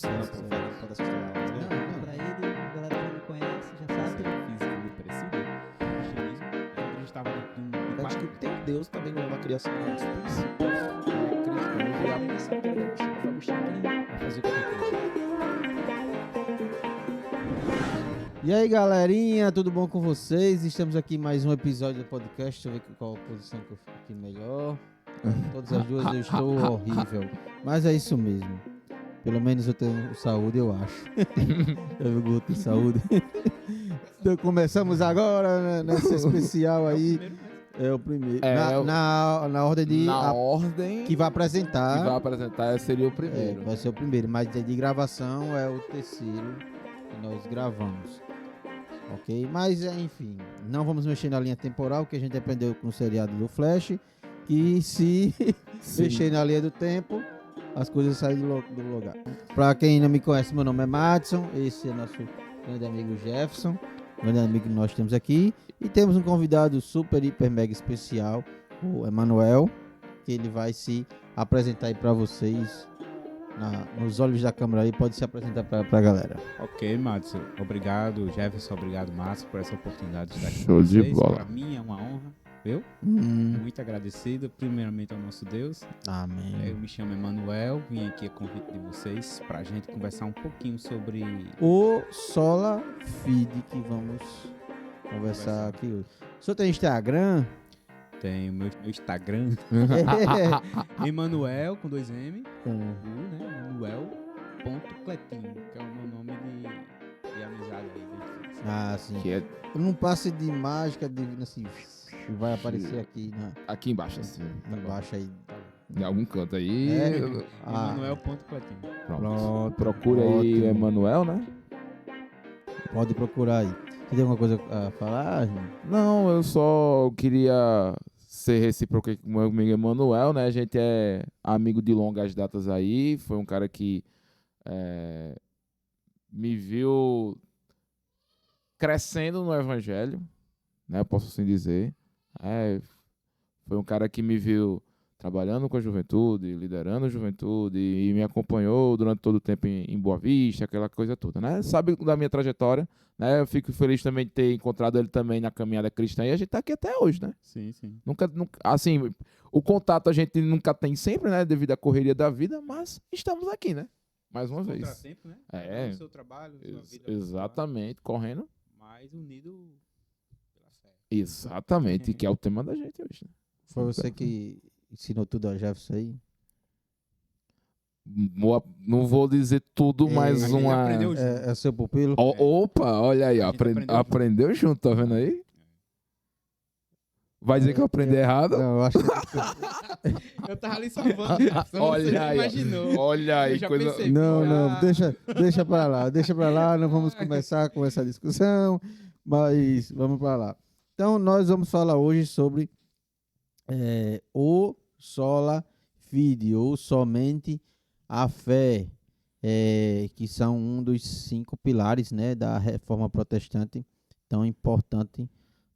Não, pô, não pode assistir a aula, né? Pra ele, a galera que me conhece já sabe. Físico muito parecido. O cristianismo, a igreja estava dentro de um Eu acho quadro. que tem Deus também não é uma criação dos princípios cristãos e a missão que era Agostinho, foi Agostinho que vai fazer qualquer coisa. E aí, galerinha, tudo bom com vocês? Estamos aqui em mais um episódio do podcast. Deixa eu ver qual posição que eu fico aqui melhor. Todas as duas eu estou horrível. Mas é isso mesmo. Pelo menos eu tenho saúde, eu acho. Eu vou ter saúde. Então começamos agora, né, nessa especial aí. É o primeiro. Na ordem de. Na ordem Que vai apresentar. que vai apresentar seria o primeiro. Vai ser o primeiro, mas de gravação é o terceiro que nós gravamos. Ok? Mas enfim, não vamos mexer na linha temporal, que a gente aprendeu com o seriado do Flash, que se mexer na linha do tempo, as coisas saem do lugar. Pra quem não me conhece, meu nome é Madison, esse é nosso grande amigo Jefferson, grande amigo que nós temos aqui, e temos um convidado super, hiper, mega especial, o Emanuel, que ele vai se apresentar aí pra vocês, nos olhos da câmera aí, pode se apresentar pra galera. Ok, Madison. Obrigado, Jefferson. Obrigado, Márcio, por essa oportunidade de estar aqui Show com de vocês. bola. Para mim é uma honra. Eu muito agradecido, primeiramente ao nosso Deus. Amém. Eu me chamo Emanuel, vim aqui a convite de vocês para a gente conversar um pouquinho sobre... O Sola Feed que vamos conversar aqui hoje. O senhor tem Instagram? Tem o meu Instagram, Emanuel, com 2 M, né? Emanuel.cletinho, que é o meu nome de amizade aí. Ah, sim. Que é Num passe de mágica divina assim, vai aparecer aqui aqui embaixo, assim. embaixo aí. Em algum canto aí. É. Emanuel.cletinho. Pronto. Procure aí Ótimo. o Emanuel, né? Pode procurar aí. Você tem alguma coisa a falar, irmão? Não, eu só queria ser recíproco aqui com o meu amigo Emanuel, né? A gente é amigo de longas datas aí. Foi um cara que me viu crescendo no evangelho, né? Posso assim dizer. Foi um cara que me viu trabalhando com a juventude, liderando a juventude e me acompanhou durante todo o tempo em Boa Vista, aquela coisa toda, né? Sabe da minha trajetória, né? Eu fico feliz também de ter encontrado ele também na caminhada cristã e a gente tá aqui até hoje, né? Sim, sim. Nunca, assim, o contato a gente nunca tem sempre, né? Devido à correria da vida, mas estamos aqui, né? Mais uma vez. Contratempo, né? É. O seu trabalho, sua vida. Exatamente, correndo. Mais unido pela fé. Exatamente, que é o tema da gente hoje, né? Foi você que ensinou tudo a Jefferson aí? Não vou dizer tudo, mas a gente uma... aprendeu junto. É seu pupilo? Opa, olha aí, A gente aprendeu junto, tá vendo aí? Vai dizer que eu aprendi errado? Não, eu acho que... Eu tava ali salvando. Olha aí, ó. Imaginou. Olha aí, Eu já coisa... pensei, Não, deixa pra lá, não vamos começar com essa discussão, mas vamos pra lá. Então, nós vamos falar hoje sobre o Sola Fide, ou somente a fé, que são um dos 5 pilares, né, da reforma protestante, tão importante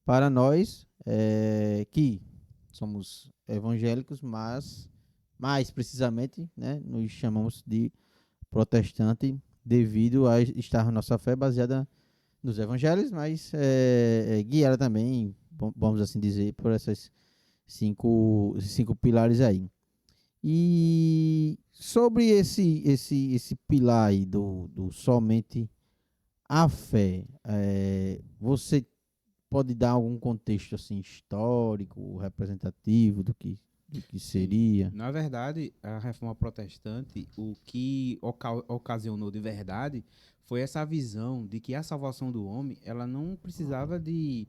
para nós, que somos evangélicos, mas mais precisamente, né, nos chamamos de protestante devido a estar nossa fé baseada nos evangelhos, mas guiada também, vamos assim dizer, por esses cinco pilares aí. E sobre esse pilar aí do somente a fé, você pode dar algum contexto assim histórico, representativo do que seria? Na verdade, a reforma protestante, o que ocasionou de verdade foi essa visão de que a salvação do homem, ela não precisava de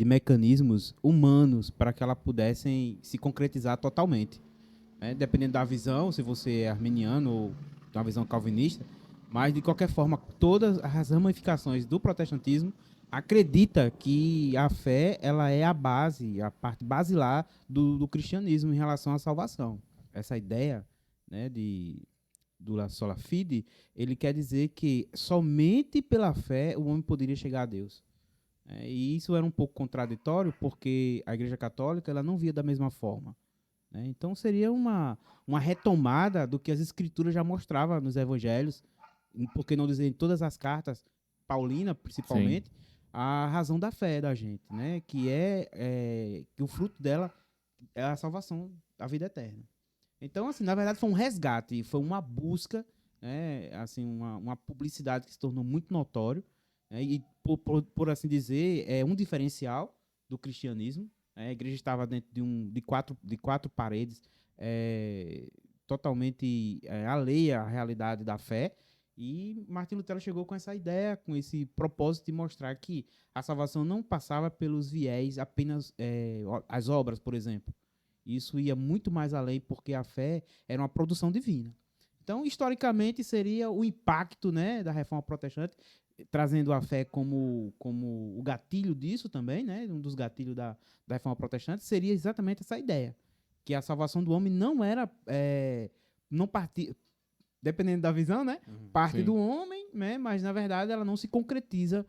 mecanismos humanos para que ela pudessem se concretizar totalmente. Dependendo da visão, se você é arminiano ou uma visão calvinista, mas de qualquer forma, todas as ramificações do protestantismo acredita que a fé ela é a base, a parte basilar do cristianismo em relação à salvação. Essa ideia, né, do La Sola Fide, ele quer dizer que somente pela fé o homem poderia chegar a Deus. E isso era um pouco contraditório porque a Igreja Católica ela não via da mesma forma. né? Então seria uma retomada do que as escrituras já mostravam nos evangelhos, por que não dizer em todas as cartas, Paulina principalmente, a razão da fé da gente, né? Que o fruto dela é a salvação da vida eterna. Então, assim, na verdade foi um resgate, foi uma busca, né? Assim, uma publicidade que se tornou muito notório, né? E, por assim dizer, é um diferencial do cristianismo. A igreja estava dentro de quatro paredes, totalmente alheia à realidade da fé. E Martim Lutero chegou com essa ideia, com esse propósito de mostrar que a salvação não passava pelos viés apenas as obras, por exemplo. Isso ia muito mais além, porque a fé era uma produção divina. Então, historicamente, seria o impacto, né, da Reforma Protestante, trazendo a fé como o gatilho disso também, né, um dos gatilhos da Reforma Protestante, seria exatamente essa ideia, que a salvação do homem não era, não partia, dependendo da visão, né, parte Sim. do homem, né, mas na verdade ela não se concretiza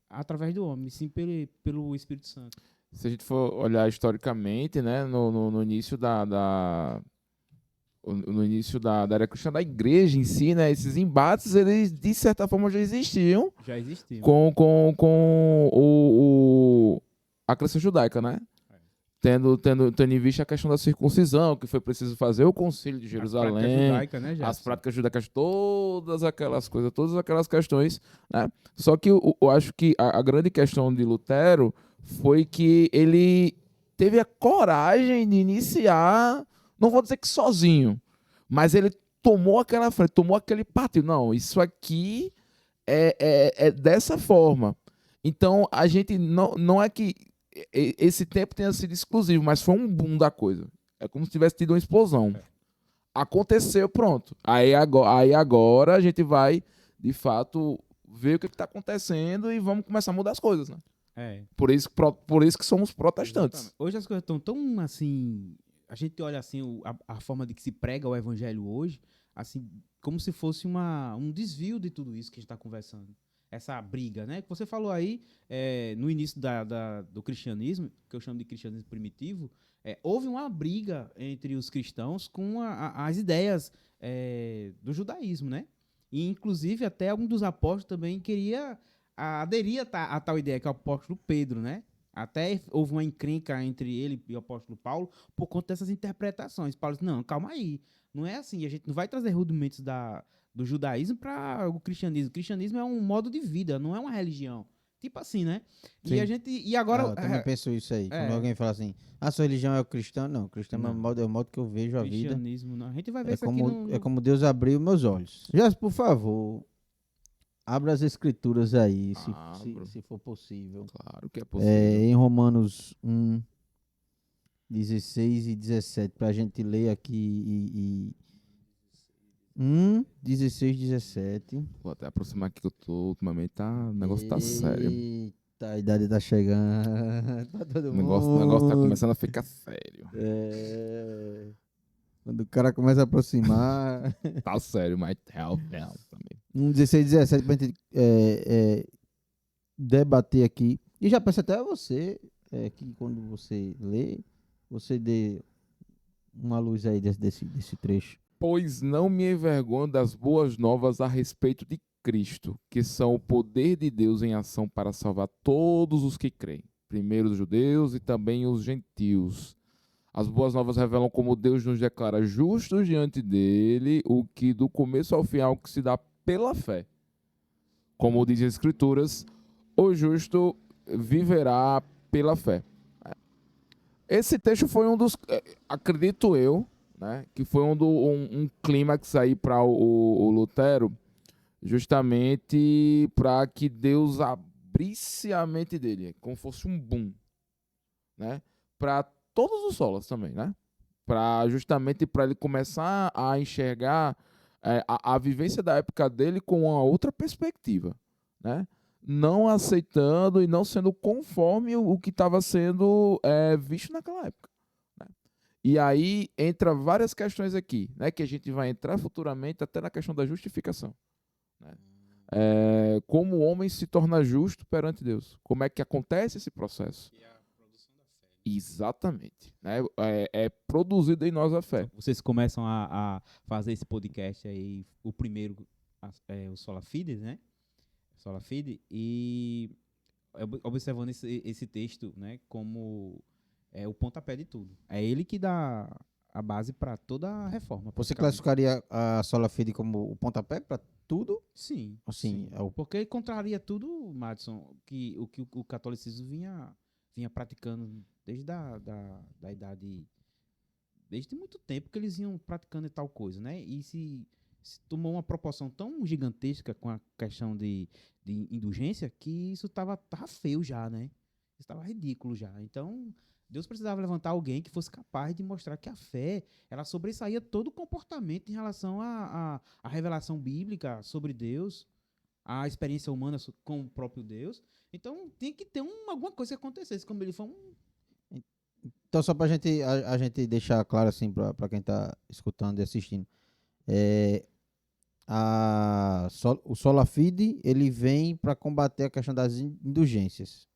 através do homem, sim pelo Espírito Santo. Se a gente for olhar historicamente, né, no início no início da era cristã, da igreja em si, né, esses embates, eles de certa forma já existiam Já existiu. com a crença judaica, né? Tendo em vista a questão da circuncisão, que foi preciso fazer o concílio de Jerusalém, Judaica, né, as Gerson? práticas judaicas, todas aquelas coisas, todas aquelas questões, né? Só que eu acho que a grande questão de Lutero foi que ele teve a coragem de iniciar, não vou dizer que sozinho, mas ele tomou aquela frente, tomou aquele partido. Não, isso aqui é dessa forma. Então, a gente não é que esse tempo tenha sido exclusivo, mas foi um boom da coisa. É como se tivesse tido uma explosão. Aconteceu, pronto. Aí agora a gente vai, de fato, ver o que está acontecendo e vamos começar a mudar as coisas, né? Por isso que somos protestantes. Exatamente. Hoje as coisas estão tão assim. A gente olha assim a forma de que se prega o evangelho hoje, assim, como se fosse um desvio de tudo isso que a gente está conversando. Essa briga, né? Que você falou aí no início do cristianismo, que eu chamo de cristianismo primitivo, houve uma briga entre os cristãos com as ideias do judaísmo, né? E, inclusive, até algum dos apóstolos também queria aderir a tal ideia, que é o apóstolo Pedro, né? Até houve uma encrenca entre ele e o apóstolo Paulo por conta dessas interpretações. Paulo disse, não, calma aí, não é assim, a gente não vai trazer rudimentos do judaísmo para o cristianismo. O cristianismo é um modo de vida, não é uma religião. Tipo assim, né? Sim. E agora... Eu também penso isso aí. Quando alguém fala assim, a sua religião é o cristão, não, o cristão Não. é o modo que eu vejo a vida. cristianismo, não. A gente vai ver É isso aqui como, no... é como Deus abriu meus olhos. Já, por favor, abra as escrituras aí, Abro. se for possível. Claro que é possível. Em Romanos 1, 16 e 17, para a gente ler aqui 16, 17. Vou até aproximar aqui que eu tô ultimamente, o negócio tá sério. Eita, a idade tá chegando. Pra todo O mundo. negócio tá começando a ficar sério. Quando o cara começa a aproximar. Tá sério, mas também. 16, 17, pra gente debater aqui. E já peço até a você que quando você lê, você dê uma luz aí desse trecho. Pois não me envergonho das boas novas a respeito de Cristo, que são o poder de Deus em ação para salvar todos os que creem, primeiro os judeus e também os gentios. As boas novas revelam como Deus nos declara justos diante dele, o que do começo ao final que se dá pela fé. Como dizem as Escrituras, o justo viverá pela fé. Esse texto foi um dos, acredito eu, né, que foi um clímax aí para o Lutero, justamente para que Deus abrisse a mente dele, como fosse um boom, né, para todos os solas também, né, justamente para ele começar a enxergar a vivência da época dele com uma outra perspectiva, né, não aceitando e não sendo conforme o que estava sendo visto naquela época. E aí entra várias questões aqui, né, que a gente vai entrar futuramente até na questão da justificação. Né? Como o homem se torna justo perante Deus. Como é que acontece esse processo? E a produção da fé, Exatamente. Né? É produzido em nós a fé. Vocês começam a fazer esse podcast aí, o primeiro, o Sola Fide, né? Sola Fide, e observando esse texto, né, como o pontapé de tudo. É ele que dá a base para toda a reforma. Você praticamente. classificaria a sola fide como o pontapé para tudo? Sim. Assim, sim. é o- Porque contraria tudo, Madison, que o catolicismo vinha praticando desde da idade. Desde muito tempo que eles iam praticando tal coisa, né? E se tomou uma proporção tão gigantesca com a questão de indulgência que isso tava feio já, né? Isso tava ridículo já. Então, Deus precisava levantar alguém que fosse capaz de mostrar que a fé, ela sobressaía todo o comportamento em relação à revelação bíblica sobre Deus, a experiência humana com o próprio Deus. Então, tem que ter alguma coisa que acontecesse, como ele falou, Então, só para a gente deixar claro, assim, para quem está escutando e assistindo, é, o sola fide, ele vem para combater a questão das indulgências.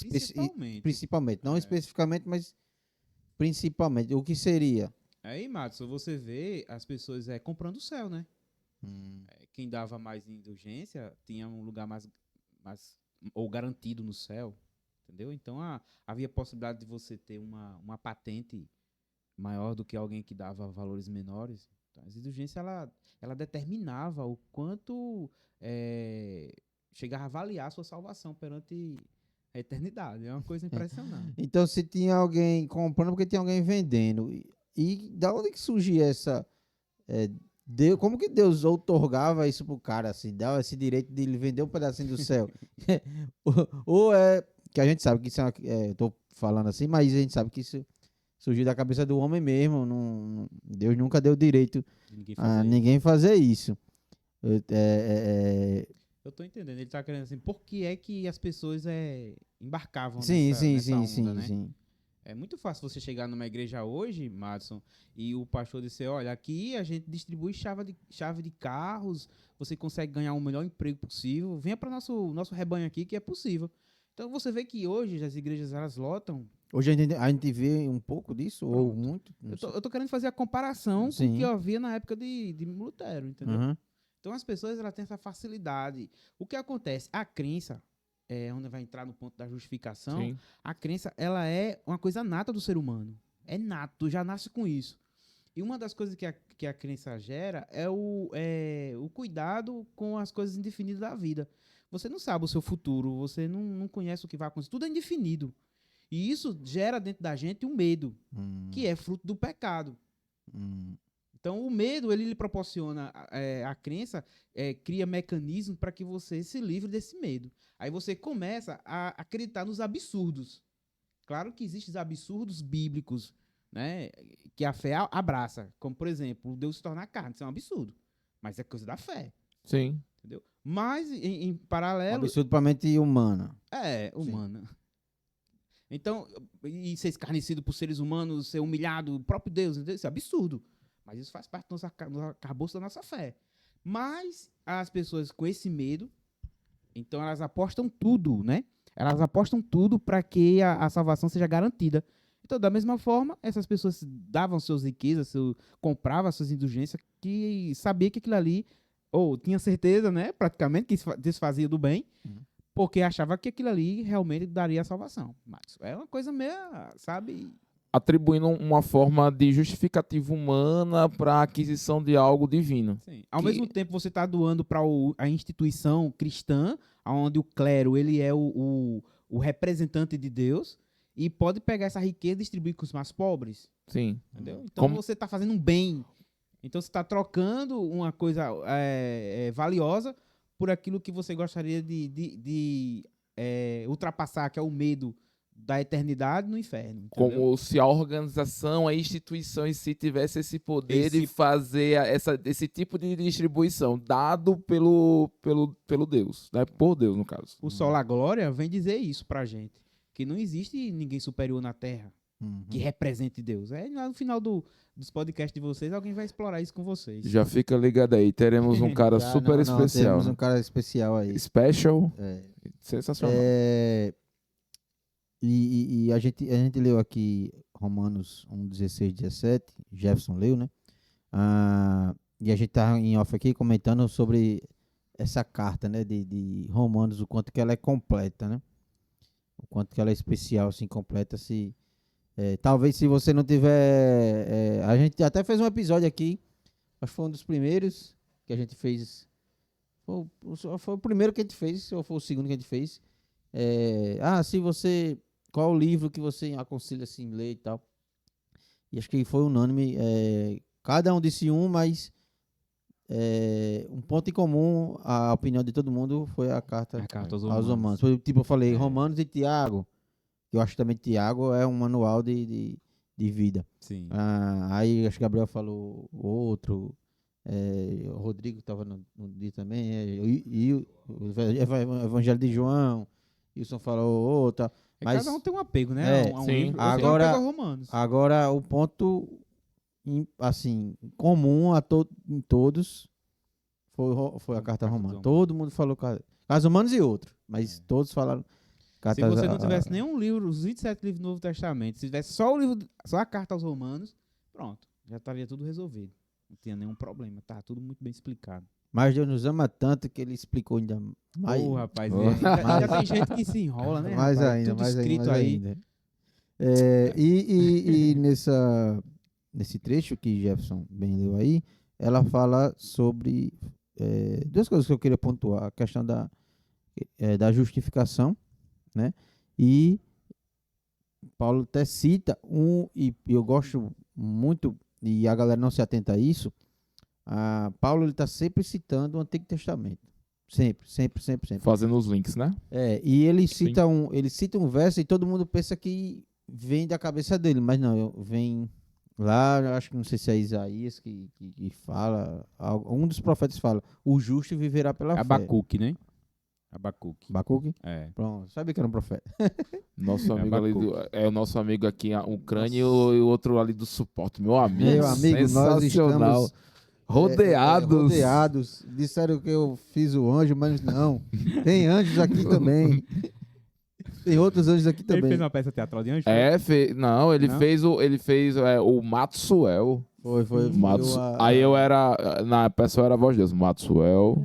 principalmente. Principalmente, não É. especificamente, mas principalmente. O que seria? Aí, Matos, você vê as pessoas comprando o céu, né? Quem dava mais indulgência tinha um lugar mais ou garantido no céu, entendeu? Então havia possibilidade de você ter uma patente maior do que alguém que dava valores menores. Então, a indulgência ela determinava o quanto chegava a avaliar a sua salvação perante a eternidade. É uma coisa impressionante. Então, se tinha alguém comprando, porque tinha alguém vendendo. E da onde que surgia essa... como que Deus outorgava isso pro cara, assim, dava esse direito de ele vender um pedacinho do céu? ou é... Que a gente sabe que isso eu tô falando assim, mas a gente sabe que isso surgiu da cabeça do homem mesmo. Deus nunca deu direito Ninguém a fazia isso. ninguém fazer isso. Eu tô entendendo. Ele tá querendo assim, por que é que as pessoas embarcavam Sim, nessa, sim, nessa sim, onda, sim, né? sim. É muito fácil você chegar numa igreja hoje, Madison, e o pastor dizer, olha, aqui a gente distribui chave de carros, você consegue ganhar o melhor emprego possível, venha para nosso rebanho aqui que é possível. Então você vê que hoje as igrejas elas lotam. Hoje a gente vê um pouco disso, ou Pronto. muito. Não sei. Eu tô querendo fazer a comparação com Sim. o que eu havia na época de Lutero, entendeu? Uhum. Então as pessoas elas têm essa facilidade. O que acontece? A crença, onde vai entrar no ponto da justificação, Sim. a crença ela é uma coisa nata do ser humano. É nato, já nasce com isso. E uma das coisas que a crença gera é o cuidado com as coisas indefinidas da vida. Você não sabe o seu futuro, você não conhece o que vai acontecer, tudo é indefinido. E isso gera dentro da gente um medo, que é fruto do pecado. Então, o medo, ele lhe proporciona, a crença cria mecanismos para que você se livre desse medo. Aí você começa a acreditar nos absurdos. Claro que existem os absurdos bíblicos, né, que a fé abraça. Como, por exemplo, Deus se tornar carne. Isso é um absurdo. Mas é coisa da fé. Sim. Entendeu? Mas, em Um paralelo... absurdo pra mente humana. humana. Então, e ser escarnecido por seres humanos, ser humilhado, o próprio Deus, entendeu? Isso é absurdo. Mas isso faz parte do arcabouço da nossa fé. Mas as pessoas com esse medo, então elas apostam tudo, né? Elas apostam tudo para que a salvação seja garantida. Então, da mesma forma, essas pessoas davam suas riquezas, compravam suas indulgências, que sabia que aquilo ali, ou tinha certeza, né? Praticamente, que desfazia do bem, porque achava que aquilo ali realmente daria a salvação. Mas é uma coisa meio, sabe... Atribuindo uma forma de justificativa humana para a aquisição de algo divino. Sim. Ao mesmo tempo, você está doando para a instituição cristã, onde o clero ele é o representante de Deus, e pode pegar essa riqueza e distribuir com os mais pobres. Sim. Entendeu? Então, Como- você está fazendo um bem. Então, você está trocando uma coisa valiosa por aquilo que você gostaria de ultrapassar, que é o medo da eternidade no inferno. Entendeu? Como se a organização, a instituição em si tivesse esse poder de fazer esse tipo de distribuição, dado pelo Deus, né? Por Deus, no caso. O Sola Glória vem dizer isso pra gente. Que não existe ninguém superior na Terra que represente Deus. Lá no final dos podcasts de vocês, alguém vai explorar isso com vocês. Já fica ligado aí, teremos um cara Já, super não, especial. Temos um cara especial aí. Special, É. sensacional. E a gente leu aqui Romanos 1, 16, 17, Jefferson leu, né? E a gente tá em off aqui comentando sobre essa carta, né, de Romanos, o quanto que ela é completa, né? O quanto que ela é especial, assim, completa, talvez se você não tiver... a gente até fez um episódio aqui, acho que foi um dos primeiros que a gente fez, foi o primeiro que a gente fez, ou foi o segundo que a gente fez. Se você... Qual o livro que você aconselha, assim, ler e tal? E acho que foi unânime, cada um disse um, mas um ponto em comum, a opinião de todo mundo foi a carta Carta aos aos Romanos. Romanos. Foi, tipo, eu falei, É. Romanos e Tiago, que eu acho também que Tiago é um manual de vida. Sim. Aí acho que Gabriel falou outro, o Rodrigo estava no dia também, e o Evangelho de João, Wilson falou outro. Mas Cada um tem um apego, né? A um sim. livro. Eu tenho Agora- um apego aos Romanos. agora o ponto assim comum em todos foi a carta Carta romana. dos Todo mundo falou Cartas Romanos e outro, mas todos falaram Se cartas você não tivesse nenhum livro, os 27 livros do Novo Testamento, se tivesse só só a carta aos Romanos, pronto, já estaria tudo resolvido. Não tinha nenhum problema, tá tudo muito bem explicado. Mas Deus nos ama tanto que ele explicou ainda mais. Rapaz, Oh. já tem gente que se enrola, né? mais rapaz? ainda, Tudo mais escrito ainda, mais aí. ainda. E nesse trecho que Jefferson bem leu aí, ela fala sobre duas coisas que eu queria pontuar: a questão da justificação, né? E Paulo até cita e eu gosto muito, e a galera não se atenta a isso. Paulo ele está sempre citando o Antigo Testamento. Sempre, sempre, sempre, sempre. Fazendo os links, né? E ele cita um verso e todo mundo pensa que vem da cabeça dele, mas não, vem lá, eu acho que não sei se é Isaías que fala, um dos profetas fala, o justo viverá pela fé. Abacuque, né? Abacuque. Abacuque? É. Pronto, sabia que era um profeta. Nosso amigo ali Abacuque. é o nosso amigo aqui, a Ucrânia e o outro ali do suporte. Meu amigo, Meu amigo, nós sensacional. estamos Rodeados. rodeados. Disseram que eu fiz o anjo, mas não. Tem anjos aqui também. Tem outros anjos aqui Ele também. fez uma peça teatral de anjo? Não, ele Não? fez o Maxwell. Foi. Aí eu era, na pessoa era a voz de Deus, Maxwell,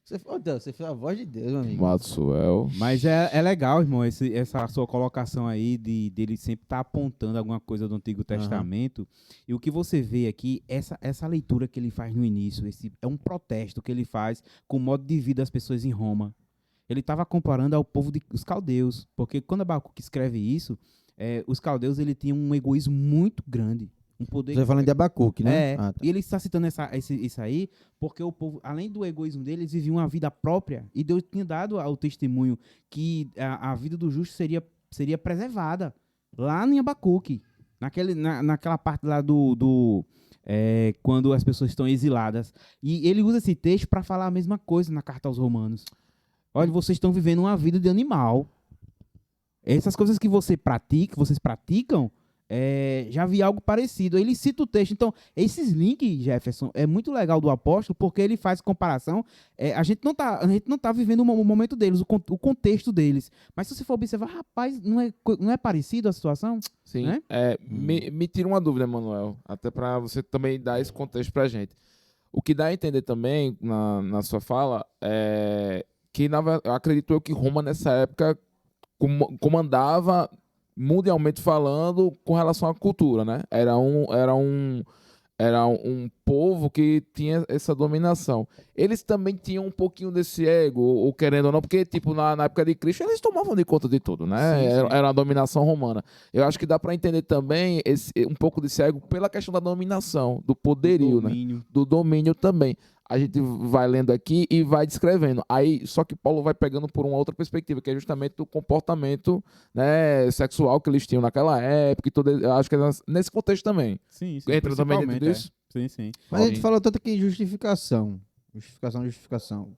Você fez a voz de Deus, meu amigo. Maxwell. Mas é legal, irmão, essa sua dolocação aí dele sempre estar apontando alguma coisa do Antigo Testamento. E o que você vê aqui, essa leitura que ele faz no início, é um protesto que ele faz com o modo de vida das pessoas em Roma. Ele estava comparando ao povo dos caldeus, porque quando Abacuque escreve isso, os caldeus ele tinham um egoísmo muito grande. Um poder. Você falando de Abacuque, né? Tá. E ele está citando isso aí porque o povo, além do egoísmo dele, eles viviam uma vida própria e Deus tinha dado ao testemunho que a vida do justo seria preservada lá em Abacuque, naquela parte lá quando as pessoas estão exiladas. E ele usa esse texto para falar a mesma coisa na carta aos Romanos. Olha, vocês estão vivendo uma vida de animal. Essas coisas que vocês praticam, já vi algo parecido. Ele cita o texto. Então, esses links, Jefferson, é muito legal do apóstolo, porque ele faz comparação. A gente não tá vivendo o momento deles, o contexto deles. Mas se você for observar, rapaz, não é parecido a situação? Sim. Né? Me tira uma dúvida, Manuel, até para você também dar esse contexto pra gente. O que dá a entender também na sua fala é que acredito eu que Roma nessa época comandava mundialmente falando com relação à cultura, né? Era um povo que tinha essa dominação. Eles também tinham um pouquinho desse ego, ou querendo ou não, porque tipo na época de Cristo eles tomavam de conta de tudo, né? Sim. Era a dominação romana. Eu acho que dá para entender também um pouco desse ego pela questão da dominação, do poderio, né? Do domínio também. A gente vai lendo aqui e vai descrevendo. Aí, só que Paulo vai pegando por uma outra perspectiva, que é justamente do comportamento, né, sexual que eles tinham naquela época. E tudo, eu acho que é nesse contexto também. Sim, Entra também dentro disso? Sim. Mas a gente falou tanto aqui em justificação. Justificação.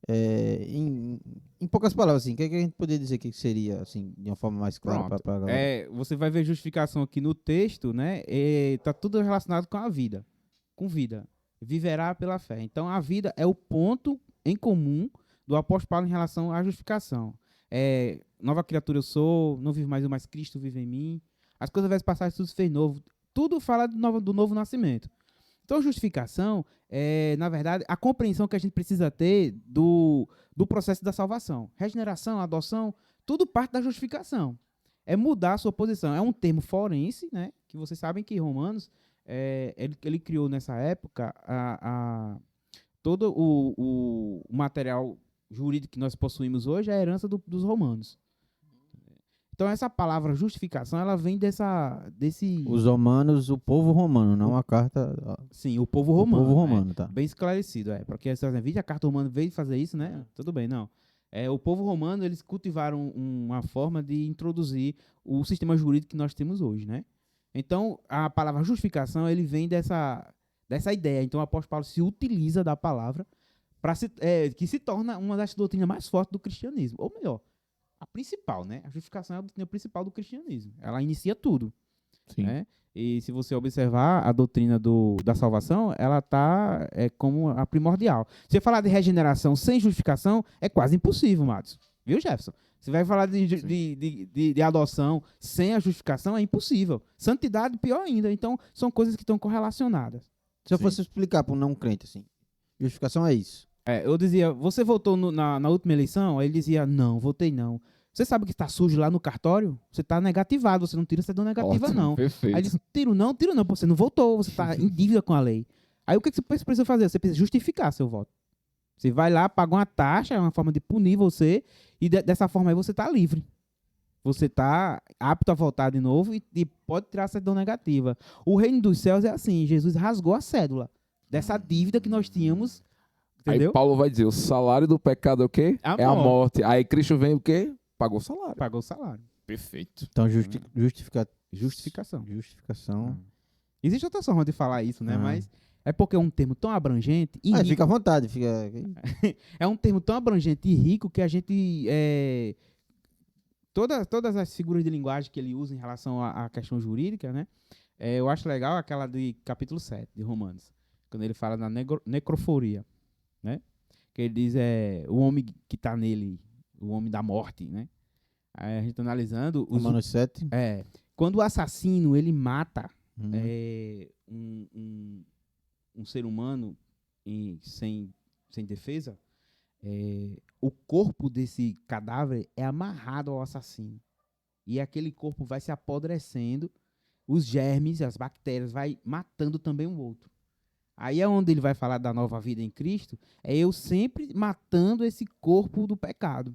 Em poucas palavras, assim, o que a gente poderia dizer que seria, assim, de uma forma mais clara Pronto. para a galera? Você vai ver justificação aqui no texto, né? Tá tudo relacionado com a vida. Com vida. Viverá pela fé. Então, a vida é o ponto em comum do apóstolo Paulo em relação à justificação. Nova criatura eu sou, não vivo mais eu, mas Cristo vive em mim. As coisas velhas passaram, tudo se fez novo. Tudo fala do novo nascimento. Então, justificação é, na verdade, a compreensão que a gente precisa ter do processo da salvação. Regeneração, adoção, tudo parte da justificação. É mudar a sua posição. É um termo forense, né? Que vocês sabem que Romanos, ele criou nessa época todo o material jurídico que nós possuímos hoje, é a herança dos romanos. Então, essa palavra justificação, ela vem desse... Os romanos, o povo romano, não a carta... Sim, o povo romano. O povo romano, tá. Bem esclarecido, Porque a carta romana veio fazer isso, né? Tudo bem, não. O povo romano, eles cultivaram uma forma de introduzir o sistema jurídico que nós temos hoje, né? Então, a palavra justificação, ele vem dessa ideia. Então, o apóstolo Paulo se utiliza da palavra que se torna uma das doutrinas mais fortes do cristianismo. Ou melhor, a principal, né? A justificação é a doutrina principal do cristianismo. Ela inicia tudo. Sim. Né? E se você observar a doutrina da salvação, ela está como a primordial. Se você falar de regeneração sem justificação, é quase impossível, Matos. Viu, Jefferson? Você vai falar de adoção sem a justificação, é impossível. Santidade, pior ainda. Então, são coisas que estão correlacionadas. Se eu fosse explicar para um não crente, assim, justificação é isso. Eu dizia, você votou na última eleição? Aí ele dizia, não, votei não. Você sabe que está sujo lá no cartório? Você está negativado, você não tira certidão negativa, Ótimo, não. perfeito. Aí ele disse, tiro não, pô, você não votou, você está em dívida com a lei. Aí o que você precisa fazer? Você precisa justificar seu voto. Você vai lá, paga uma taxa, é uma forma de punir você, e dessa forma aí você está livre. Você está apto a votar de novo e pode tirar a certidão negativa. O reino dos céus é assim, Jesus rasgou a cédula dessa dívida que nós tínhamos. Entendeu? Aí Paulo vai dizer, o salário do pecado é o quê? É a morte. Aí Cristo vem o quê? Pagou o salário. Pagou o salário. Perfeito. Então, Justificação. Justificação. Existe outra forma de falar isso, né? Mas é porque é um termo tão abrangente e rico. Fica à vontade. É um termo tão abrangente e rico que a gente... Todas as figuras de linguagem que ele usa em relação à questão jurídica, né? Eu acho legal aquela de capítulo 7 de Romanos, quando ele fala da necroforia, né? Que ele diz o homem que está nele, o homem da morte, né? Aí a gente analisando... Romanos 7. Quando o assassino, ele mata um ser humano sem defesa, o corpo desse cadáver é amarrado ao assassino. E aquele corpo vai se apodrecendo, os germes, as bactérias, vai matando também o outro. Aí é onde ele vai falar da nova vida em Cristo, eu sempre matando esse corpo do pecado.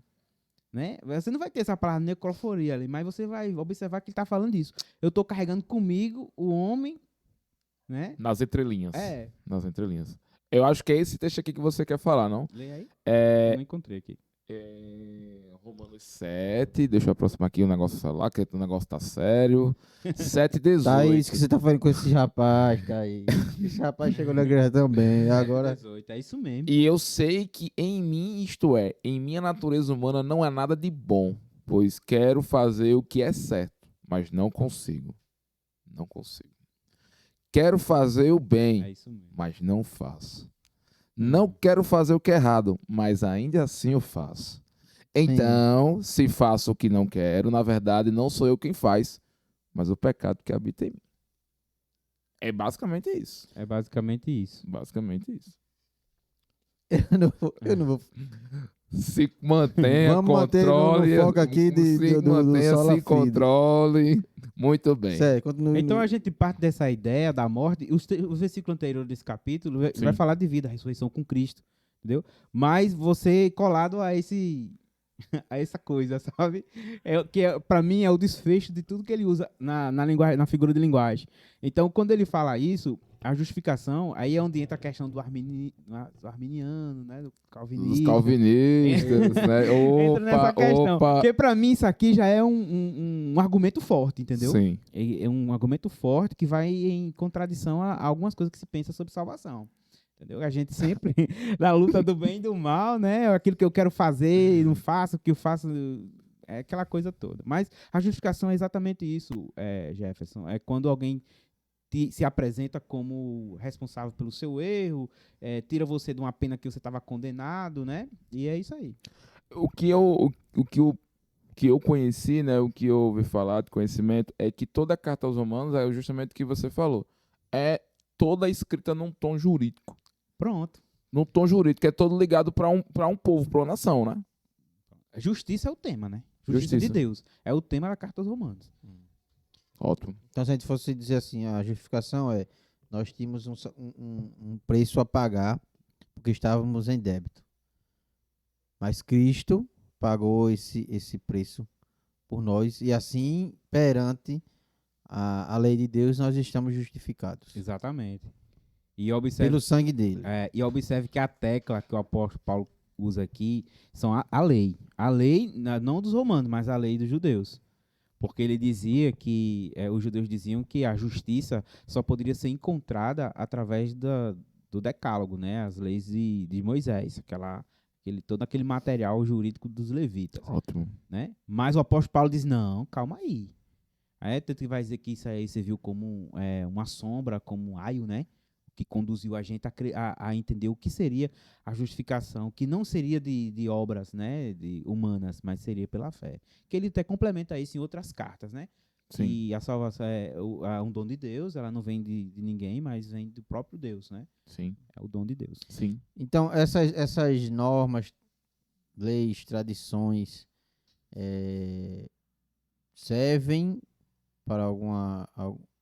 Né? Você não vai ter essa palavra necroforia ali, mas você vai observar que ele está falando disso. Eu estou carregando comigo o homem, né? Nas entrelinhas. Nas entrelinhas. Eu acho que é esse texto aqui que você quer falar, não? Lê aí. Eu não encontrei aqui. Romanos 7, deixa eu aproximar aqui o negócio do celular, que o negócio tá sério. 7:18. Tá isso que você tá falando com esse rapaz, tá aí. Esse rapaz chegou na igreja também, agora... 18, é isso mesmo. E eu sei que em mim, isto é, em minha natureza humana não é nada de bom, pois quero fazer o que é certo, mas não consigo. Não consigo. Quero fazer o bem, mas não faço. Não quero fazer o que é errado, mas ainda assim eu faço. Então, se faço o que não quero, na verdade não sou eu quem faz, mas o pecado que habita em mim. É basicamente isso. Basicamente isso. Eu não vou... Se mantenha, Vamos controle. Manter no foco aqui se controle. Muito bem. Sério, continue. Então a gente parte dessa ideia da morte. O versículo anterior desse capítulo vai falar de vida, a ressurreição com Cristo. Entendeu? Mas você colado a essa coisa, sabe? Para mim é o desfecho de tudo que ele usa na linguagem, na figura de linguagem. Então, quando ele fala isso, a justificação, aí é onde entra a questão do arminiano, né? Do calvinista. Dos calvinistas, né? Entra nessa questão. Porque para mim isso aqui já é um argumento forte, entendeu? Sim. É um argumento forte que vai em contradição a algumas coisas que se pensa sobre salvação. Entendeu? A gente sempre, na luta do bem e do mal, né? Aquilo que eu quero fazer, não faço, o que eu faço, é aquela coisa toda. Mas a justificação é exatamente isso, Jefferson. É quando alguém se apresenta como responsável pelo seu erro, tira você de uma pena que você estava condenado, né? E é isso aí. O que que eu conheci, né, o que eu ouvi falar de conhecimento, é que toda a carta aos Romanos é justamente o que você falou. É toda escrita num tom jurídico. Pronto. Num tom jurídico, que é todo ligado para um povo, para uma nação, né? Justiça é o tema, né? Justiça de Justiça. Deus. É o tema da carta aos Romanos. Ótimo. Então, se a gente fosse dizer assim, a justificação é: nós tínhamos um preço a pagar porque estávamos em débito. Mas Cristo pagou esse preço por nós e assim, perante a lei de Deus, nós estamos justificados. Exatamente. E observe, Pelo sangue dele. e observe que a tecla que o apóstolo Paulo usa aqui são a lei. A lei, não dos romanos, mas a lei dos judeus. Porque ele dizia que, os judeus diziam que a justiça só poderia ser encontrada através do decálogo, né? As leis de Moisés, todo aquele material jurídico dos levitas, Ótimo. né? Mas o apóstolo Paulo diz, não, calma aí. Aí tanto que vai dizer que isso aí você viu como uma sombra, como um aio, né? Que conduziu a gente a entender o que seria a justificação, que não seria de obras, né, humanas, mas seria pela fé. Que ele até complementa isso em outras cartas, né? Sim. Que a salvação é um dom de Deus, ela não vem de ninguém, mas vem do próprio Deus, né? Sim. É o dom de Deus. Sim. Então, essas normas, leis, tradições, servem para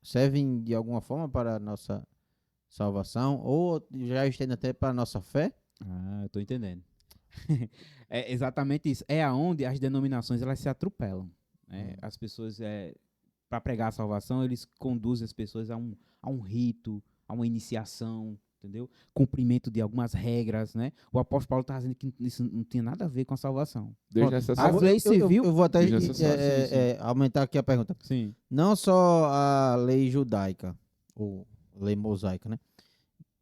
servem de alguma forma para a nossa salvação ou já estende até para a nossa fé? Ah, eu tô entendendo. É exatamente isso. É aonde as denominações elas se atropelam, né? As pessoas, para pregar a salvação, eles conduzem as pessoas a um rito, a uma iniciação, entendeu? Cumprimento de algumas regras, né? O apóstolo Paulo está dizendo que isso não tinha nada a ver com a salvação. Desnecessário. As leis civil... Eu vou até Desnecessário, sim. aumentar aqui a pergunta. Sim. Não só a lei judaica, ou lei mosaica, né?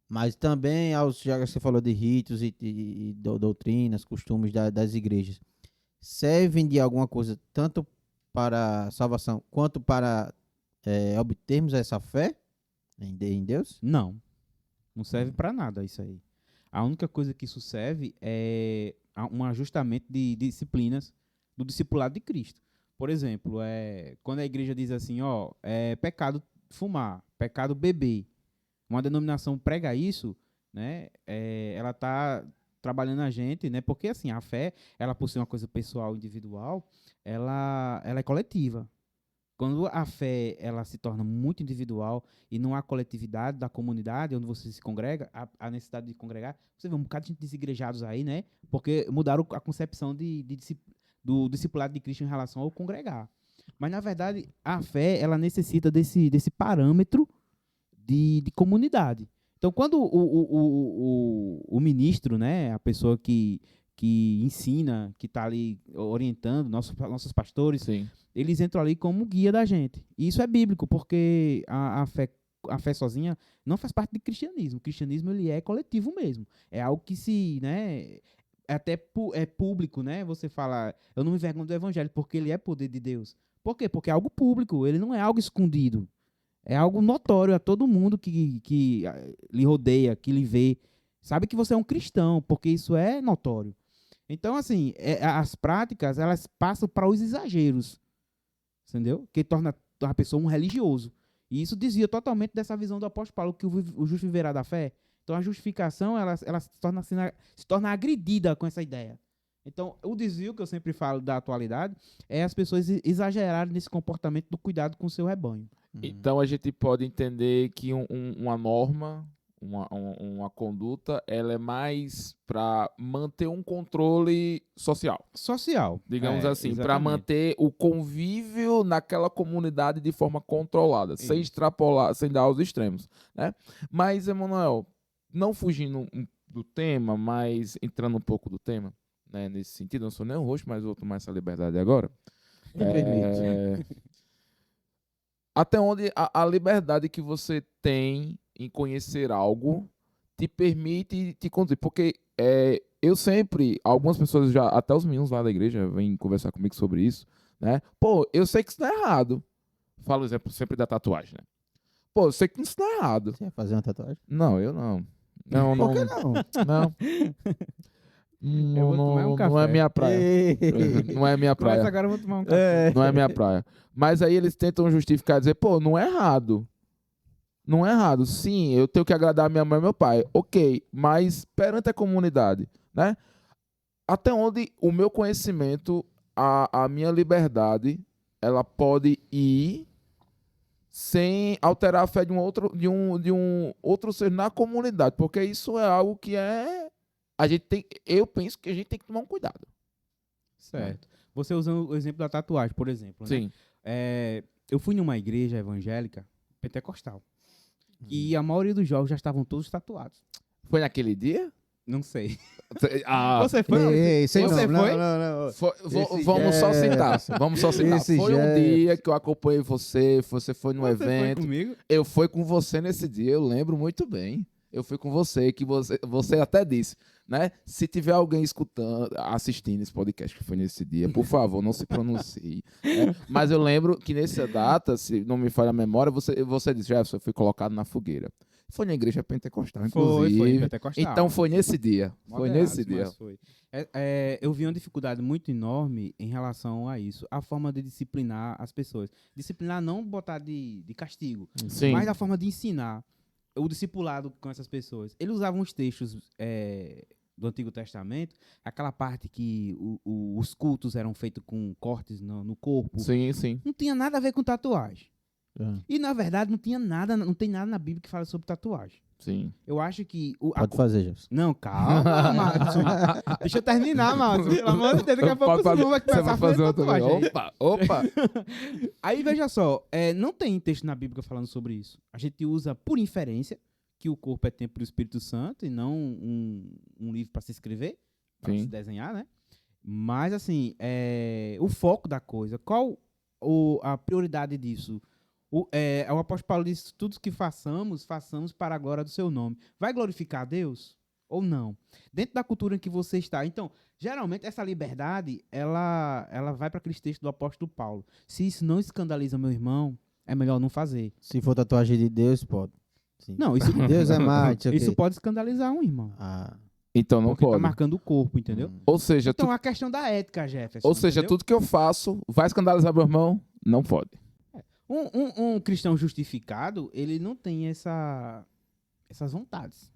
Mas também, já que você falou de ritos e doutrinas, costumes das igrejas, servem de alguma coisa tanto para a salvação quanto para obtermos essa fé em Deus? Não. Não serve para nada isso aí. A única coisa que isso serve é um ajustamento de disciplinas do discipulado de Cristo. Por exemplo, quando a igreja diz assim, é pecado fumar, pecado beber, uma denominação prega isso, né? Ela está trabalhando a gente, né? Porque assim, a fé, ela por ser uma coisa pessoal, individual, ela é coletiva. Quando a fé ela se torna muito individual e não há coletividade da comunidade onde você se congrega, a necessidade de congregar, você vê um bocado de gente desigrejados aí, né? Porque mudaram a concepção do discipulado de Cristo em relação ao congregar. Mas, na verdade, a fé ela necessita desse parâmetro de comunidade. Então, quando o ministro, né, a pessoa que ensina, que está ali orientando, nossos pastores, Sim. eles entram ali como guia da gente. E isso é bíblico, porque a fé sozinha não faz parte do cristianismo. O cristianismo ele é coletivo mesmo. É algo que né, até é público, né? Você fala, eu não me envergonho do evangelho, porque ele é poder de Deus. Por quê? Porque é algo público, ele não é algo escondido. É algo notório a todo mundo que lhe rodeia, que lhe vê. Sabe que você é um cristão, porque isso é notório. Então, assim, as práticas, elas passam para os exageros. Entendeu? Que torna a pessoa um religioso. E isso desvia totalmente dessa visão do apóstolo Paulo, que o justo viverá da fé. Então, a justificação, ela se torna agredida com essa ideia. Então, o desvio que eu sempre falo da atualidade é as pessoas exagerarem nesse comportamento do cuidado com o seu rebanho. Então a gente pode entender que uma norma, uma conduta, ela é mais para manter um controle social. Social. Digamos assim, para exatamente. manter o convívio naquela comunidade de forma controlada, sem Isso. extrapolar, sem dar aos extremos, né? Mas, Emanuel, não fugindo do tema, mas entrando um pouco do tema, né, nesse sentido, eu não sou nem o rosto, mas vou tomar essa liberdade agora. Até onde a liberdade que você tem em conhecer algo te permite te conduzir. Porque eu sempre, algumas pessoas já, até os meninos lá da igreja, vêm conversar comigo sobre isso, né? Pô, eu sei que isso não é errado. Falo o exemplo sempre da tatuagem, né? Pô, eu sei que isso não é errado. Você ia fazer uma tatuagem? Não, eu não. Não, Por que não. não? Não. Eu vou tomar um Não é café. minha praia. Não é minha Mas praia. agora eu vou tomar um café. Não é minha praia. Mas aí eles tentam justificar, dizer, pô, não é errado. Não é errado. Sim, eu tenho que agradar minha mãe e meu pai. Ok, mas perante a comunidade, né? Até onde o meu conhecimento, a minha liberdade, ela pode ir sem alterar a fé de um outro ser na comunidade, porque isso é algo que eu penso que a gente tem que tomar um cuidado. Certo. Você usando o exemplo da tatuagem, por exemplo, né? Sim. Eu fui numa igreja evangélica pentecostal e a maioria dos jovens já estavam todos tatuados. Foi naquele dia? Não sei. Você Você foi? Ei, sei Você não, foi? não. Vamos só citar. Vamos só citar. Esse Foi um Jefferson. dia que eu acompanhei você foi no Você foi evento. comigo? Eu fui com você nesse dia, eu lembro muito bem. Eu fui com você, que você até disse, né? Se tiver alguém assistindo esse podcast que foi nesse dia, por favor, não se pronuncie. Né? Mas eu lembro que nessa data, se não me falha a memória, você disse, Jefferson, eu fui colocado na fogueira. Foi na igreja pentecostal, inclusive. Foi pentecostal. Então foi nesse dia. Foi nesse Moderados, dia. mas foi. Eu vi uma dificuldade muito enorme em relação a isso. A forma de disciplinar as pessoas. Disciplinar não botar de castigo, Sim. mas a forma de ensinar. O discipulado com essas pessoas. Eles usavam os textos do Antigo Testamento, aquela parte que os cultos eram feitos com cortes no corpo. Sim, sim. Não tinha nada a ver com tatuagem. Ah, E, na verdade, não tem nada na Bíblia que fala sobre tatuagem. Sim. Eu acho que... Pode fazer, Jefferson. Não, calma, Márcio. Deixa eu terminar, Márcio. Pelo amor de Deus, daqui a pouco o Simão vai começar a fazer tatuagem. aí. Opa. Aí, veja só, não tem texto na Bíblia falando sobre isso. A gente usa por inferência que o corpo é templo do Espírito Santo e não um livro para se escrever, para Sim. se desenhar, né? Mas, assim, o foco da coisa, qual a prioridade disso? O apóstolo Paulo diz, tudo que façamos para a glória do seu nome. Vai glorificar a Deus ou não? Dentro da cultura em que você está. Então, geralmente, essa liberdade, ela vai para aquele texto do apóstolo Paulo. Se isso não escandaliza meu irmão, é melhor não fazer. Se for tatuagem de Deus, pode. Sim. Não, isso, Deus é mais. não sei o isso quê. pode escandalizar um irmão. Ah, Então não Porque tá pode. marcando o corpo, entendeu? Ou seja, Então, a questão da ética, Jefferson. entendeu? tudo que eu faço vai escandalizar meu irmão? Não pode. Um cristão justificado, ele não tem essas vontades.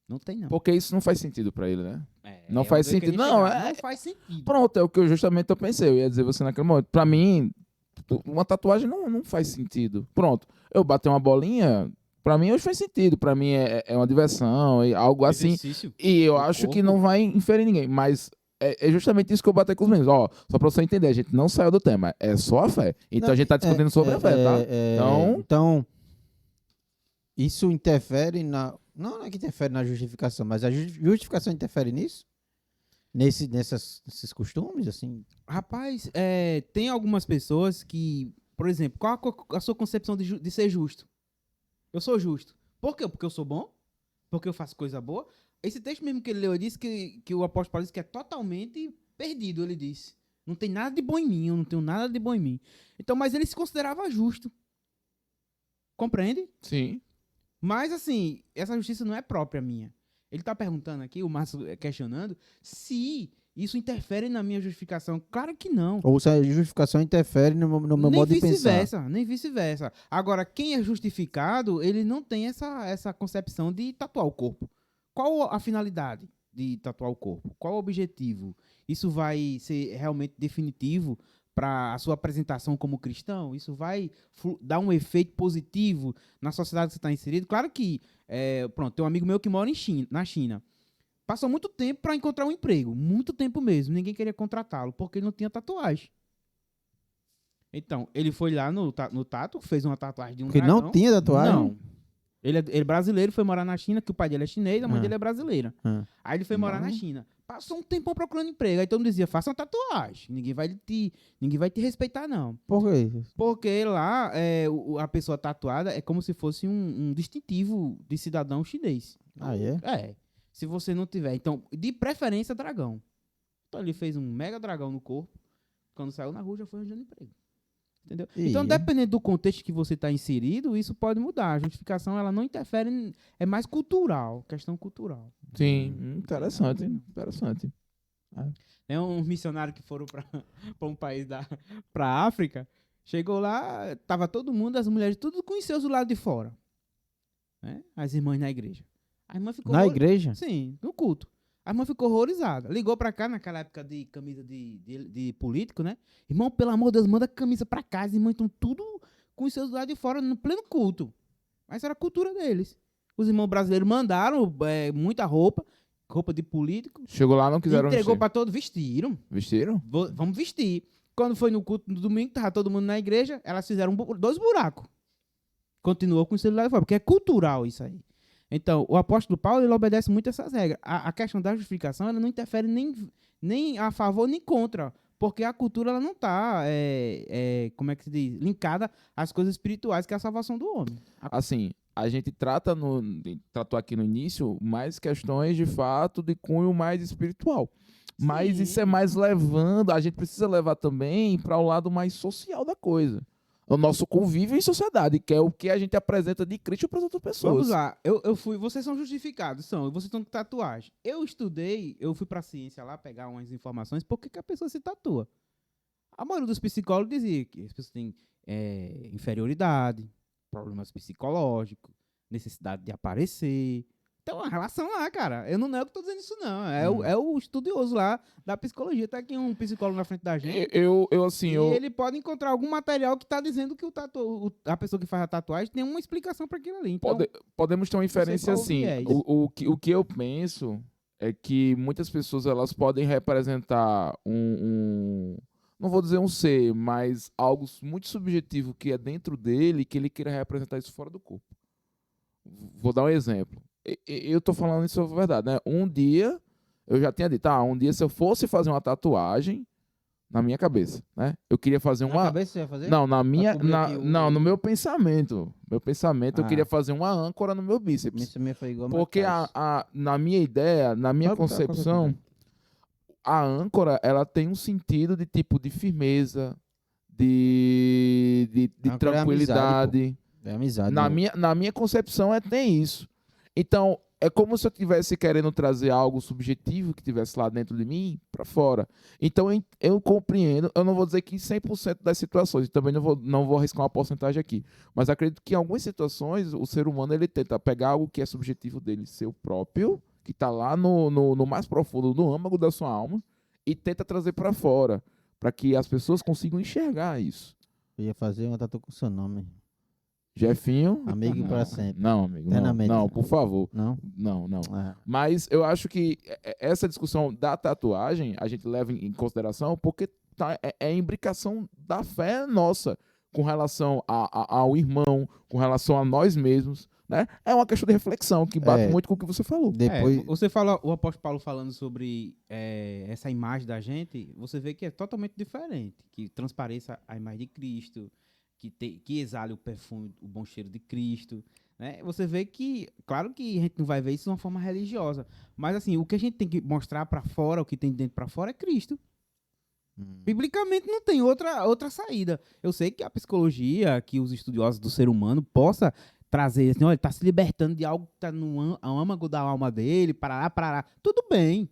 Não tem, não. Porque isso não faz sentido pra ele, né? não É faz onde que a sentido. gente Não, chegava. Não faz sentido. Pronto, é o que eu justamente eu pensei. Eu ia dizer você naquele momento. Pra mim, uma tatuagem não faz sentido. Pronto, eu bater uma bolinha, pra mim hoje faz sentido. Pra mim é uma diversão, algo assim. Exercício. E eu do acho que corpo. não vai inferir ninguém. Mas é justamente isso que eu bati com os meninos. Ó, só pra você entender, a gente não saiu do tema. É só a fé. Então não, a gente tá discutindo sobre a fé, tá? Então, isso interfere na... Não é que interfere na justificação, mas a justificação interfere nisso? Nesses costumes, assim? Rapaz, tem algumas pessoas que, por exemplo, qual a sua concepção de ser justo? Eu sou justo. Por quê? Porque eu sou bom? Porque eu faço coisa boa? Esse texto mesmo que ele leu, ele disse que o apóstolo Paulo disse que é totalmente perdido, ele disse. Não tem nada de bom em mim, eu não tenho nada de bom em mim. Então, mas ele se considerava justo. Compreende? Sim. Mas, assim, essa justiça não é própria minha. Ele está perguntando aqui, o Márcio questionando, se isso interfere na minha justificação. Claro que não. Ou se a justificação interfere no meu modo de pensar. Nem vice-versa. Agora, quem é justificado, ele não tem essa concepção de tatuar o corpo. Qual a finalidade de tatuar o corpo? Qual o objetivo? Isso vai ser realmente definitivo para a sua apresentação como cristão? Isso vai dar um efeito positivo na sociedade que você está inserido? Claro que, tem um amigo meu que mora na China. Passou muito tempo para encontrar um emprego. Muito tempo mesmo. Ninguém queria contratá-lo, porque ele não tinha tatuagem. Então, ele foi lá no tatu, fez uma tatuagem de um Porque dragão. não tinha tatuagem? Não. Ele é brasileiro, foi morar na China, que o pai dele é chinês, a mãe dele é brasileira. Aí ele foi morar na China. Passou um tempão procurando emprego. Aí todo mundo dizia, faça uma tatuagem. Ninguém vai te respeitar, não. Por quê? Porque lá, a pessoa tatuada é como se fosse um distintivo de cidadão chinês. Ah, é? Se você não tiver. Então, de preferência, dragão. Então ele fez um mega dragão no corpo. Quando saiu na rua, já foi arranjando emprego. Entendeu? E- Então, dependendo do contexto que você está inserido, isso pode mudar. A justificação, ela não interfere, é mais cultural, questão cultural. Sim, interessante, Não. interessante. Tem um missionário que foram para um país para África, chegou lá, tava todo mundo, as mulheres, tudo com os seus do lado de fora. Né? As irmãs na igreja. A irmã ficou Na igreja? Sim, no culto. A irmã ficou horrorizada. Ligou pra cá, naquela época de camisa de político, né? Irmão, pelo amor de Deus, manda camisa pra casa. As irmãs estão tudo com os seus do lado de fora, no pleno culto. Mas era a cultura deles. Os irmãos brasileiros mandaram muita roupa de político. Chegou lá, não quiseram Entregou vestir. pra todos, vestiram. Vestiram? Vamos vestir. Quando foi no culto no domingo, tava todo mundo na igreja, elas fizeram 2 buracos. Continuou com o celular de fora, porque é cultural isso aí. Então, o apóstolo Paulo, ele obedece muito essas regras. A questão da justificação, ela não interfere nem a favor nem contra, porque a cultura ela não está, como é que se diz, linkada às coisas espirituais, que é a salvação do homem. Assim, a gente tratou aqui no início mais questões de fato de cunho mais espiritual. Mas Sim. isso é mais levando, a gente precisa levar também para o lado mais social da coisa. O nosso convívio em sociedade, que é o que a gente apresenta de Cristo para as outras pessoas. Vamos lá, vocês são justificados, vocês estão com tatuagem. Eu fui pra ciência lá pegar umas informações, por que a pessoa se tatua? A maioria dos psicólogos dizia que as pessoas têm inferioridade, problemas psicológicos, necessidade de aparecer. Então, a relação lá, cara. Eu não nego que tô dizendo isso, não. É o estudioso lá da psicologia. Tá aqui um psicólogo na frente da gente. Ele pode encontrar algum material que tá dizendo que a pessoa que faz a tatuagem tem uma explicação para aquilo ali. Então, Podemos ter uma inferência qual assim. viés. O que eu penso é que muitas pessoas elas podem representar não vou dizer um ser, mas algo muito subjetivo que é dentro dele, que ele queira representar isso fora do corpo. Vou dar um exemplo. Eu tô falando isso é verdade, né? Um dia, eu já tinha dito, um dia se eu fosse fazer uma tatuagem na minha cabeça, né? Eu queria fazer Na cabeça você ia fazer? Não, no no meu pensamento. Meu pensamento, eu queria fazer uma âncora no meu bíceps. Isso também foi igual. Porque na minha ideia, na minha concepção, a âncora, ela tem um sentido de tipo de firmeza, de Âncora é tranquilidade. É amizade. Na minha concepção tem isso. Então, é como se eu estivesse querendo trazer algo subjetivo que estivesse lá dentro de mim para fora. Então, eu compreendo, eu não vou dizer que em 100% das situações, e também não vou arriscar uma porcentagem aqui, mas acredito que em algumas situações o ser humano ele tenta pegar algo que é subjetivo dele, seu próprio, que está lá no mais profundo, no âmago da sua alma, e tenta trazer para fora, para que as pessoas consigam enxergar isso. Eu ia fazer uma tatu com seu nome. Jefinho. Amigo para sempre. Não, amigo. Eternamente. Não, por favor. Não? Não. Ah. Mas eu acho que essa discussão da tatuagem a gente leva em consideração porque é a imbricação da fé nossa com relação ao irmão, com relação a nós mesmos. Né? É uma questão de reflexão que bate muito com o que você falou. Depois... você fala, o apóstolo Paulo falando sobre essa imagem da gente, você vê que é totalmente diferente. Que transpareça a imagem de Cristo, que exale o perfume, o bom cheiro de Cristo, né? Você vê que, claro que a gente não vai ver isso de uma forma religiosa, mas assim, o que a gente tem que mostrar para fora, o que tem de dentro para fora é Cristo. Biblicamente não tem outra saída. Eu sei que a psicologia, que os estudiosos do ser humano possa trazer, assim, olha, ele está se libertando de algo que está no âmago da alma dele, parará, tudo bem.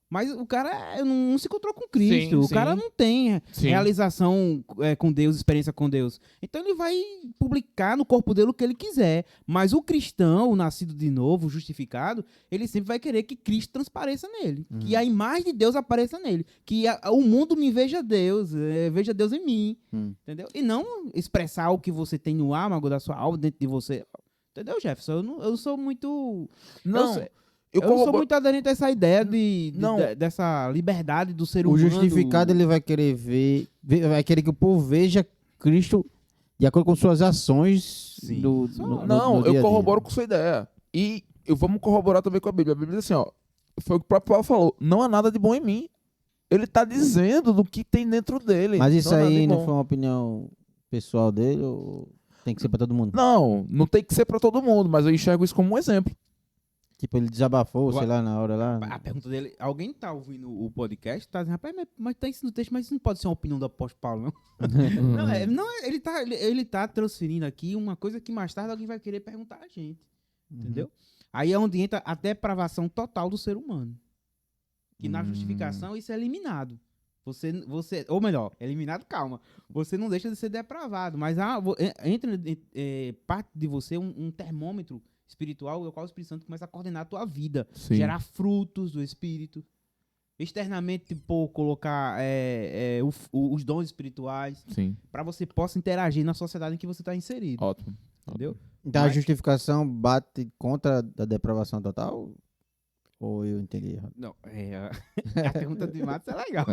Mas o cara não se encontrou com Cristo. O cara não tem realização com Deus, experiência com Deus. Então ele vai publicar no corpo dele o que ele quiser. Mas o cristão, o nascido de novo, justificado, ele sempre vai querer que Cristo transpareça nele. Que a imagem de Deus apareça nele. Que o mundo me veja Deus em mim. Entendeu? E não expressar o que você tem no âmago da sua alma, dentro de você. Entendeu, Jefferson? Eu sou muito... Eu não sou muito aderente a essa ideia dessa liberdade do ser humano. O justificado, ele vai querer vai querer que o povo veja Cristo de acordo com suas ações. No dia eu a corroboro dia. com sua ideia. E vamos corroborar também com a Bíblia. A Bíblia diz assim, ó, foi o que o próprio Paulo falou, não há nada de bom em mim. Ele está dizendo do que tem dentro dele. Mas isso aí não bom. foi uma opinião pessoal dele ou tem que ser para todo mundo? Não tem que ser para todo mundo, mas eu enxergo isso como um exemplo. Tipo, ele desabafou, Ua- sei lá, na hora lá. A pergunta dele, alguém tá ouvindo o podcast, tá dizendo, rapaz, mas tá isso no texto, mas isso não pode ser uma opinião do apóstolo Paulo, não. Ele tá transferindo aqui uma coisa que mais tarde alguém vai querer perguntar a gente, entendeu? Aí é onde entra a depravação total do ser humano. Que na justificação isso é eliminado. Ou melhor, eliminado, calma. Você não deixa de ser depravado, mas entra parte de você um termômetro espiritual, o qual o Espírito Santo começa a coordenar a tua vida, Sim. gerar frutos do Espírito, externamente, tipo, colocar os dons espirituais, Sim. para você possa interagir na sociedade em que você está inserido, Ótimo. entendeu? Então a Mas- justificação bate contra a depravação total? Ou eu entendi errado? Não, a pergunta de Matos é legal.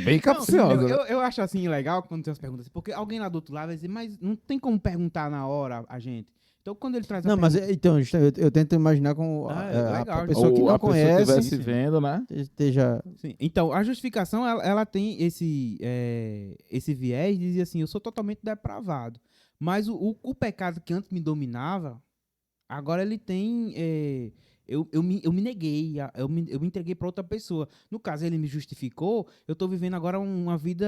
Bem capciosa. Não, né? eu acho assim legal quando tem as perguntas, porque alguém lá do outro lado vai dizer, mas não tem como perguntar na hora a gente. Então quando ele traz a Não, mas pergunta, então, eu tento imaginar com legal. a pessoa que Ou não a pessoa conhece estivesse sim. vendo, né? esteja. sim. Então a justificação ela tem esse viés de dizer assim, eu sou totalmente depravado, mas o pecado que antes me dominava, agora ele tem eu me neguei, eu me entreguei para outra pessoa. No caso, ele me justificou, eu estou vivendo agora uma vida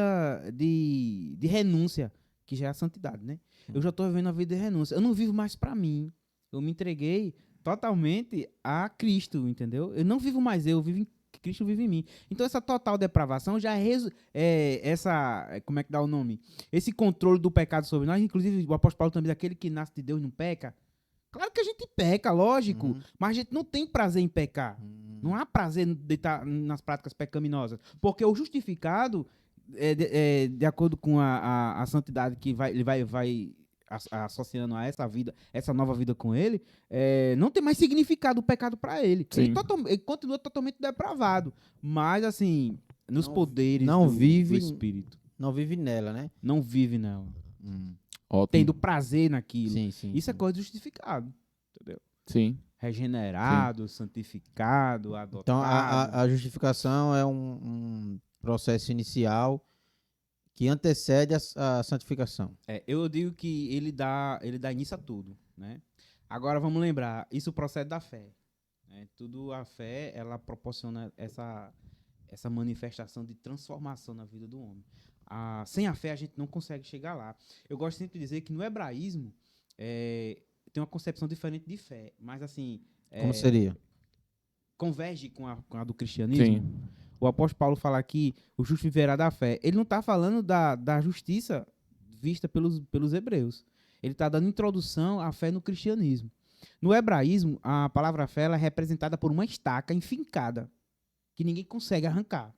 de renúncia, que já é a santidade, né? Eu já estou vivendo uma vida de renúncia. Eu não vivo mais para mim. Eu me entreguei totalmente a Cristo, entendeu? Eu não vivo mais eu vivo em Cristo vive em mim. Então, essa total depravação já como é que dá o nome? Esse controle do pecado sobre nós, inclusive o apóstolo Paulo também, aquele que nasce de Deus não peca. Claro que a gente peca, lógico, mas a gente não tem prazer em pecar. Não há prazer de estar nas práticas pecaminosas. Porque o justificado, de acordo com a santidade que ele vai associando a essa vida, essa nova vida com ele, não tem mais significado o pecado para ele. Sim. Ele continua totalmente depravado. Mas, assim, nos Não- poderes não do vive- Espírito. Não vive nela, né? Não vive nela. Ótimo. Tendo prazer naquilo. Sim, sim. Isso é coisa de justificado. Entendeu? Sim. Regenerado, santificado, adotado. Então a justificação é um processo inicial que antecede a santificação. Eu digo que ele dá início a tudo, né? Agora vamos lembrar, isso procede da fé, né? Tudo a fé, ela proporciona essa manifestação de transformação na vida do homem. Sem a fé a gente não consegue chegar lá. Eu gosto sempre de dizer que no hebraísmo tem uma concepção diferente de fé, mas assim Como seria? converge com a do cristianismo. Sim. O apóstolo Paulo fala que o justo viverá da fé. Ele não está falando da justiça vista pelos hebreus. Ele está dando introdução à fé no cristianismo. No hebraísmo, a palavra fé ela é representada por uma estaca enfincada, que ninguém consegue arrancar.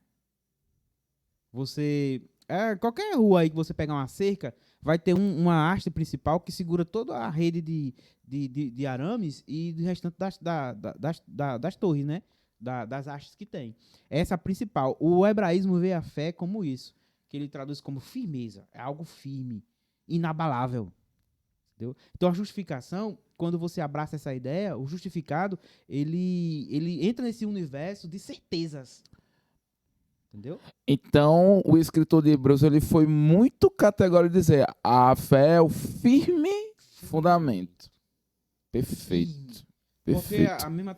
Qualquer rua aí que você pegar uma cerca, vai ter uma haste principal que segura toda a rede de arames e do restante das torres, né? Das hastes que tem. Essa é a principal. O hebraísmo vê a fé como isso, que ele traduz como firmeza. É algo firme, inabalável. Entendeu? Então a justificação, quando você abraça essa ideia, o justificado, ele entra nesse universo de certezas. Entendeu? Então, o escritor de Hebreus ele foi muito categórico de dizer a fé é o firme fundamento. Perfeito. Porque Perfeito. a mesma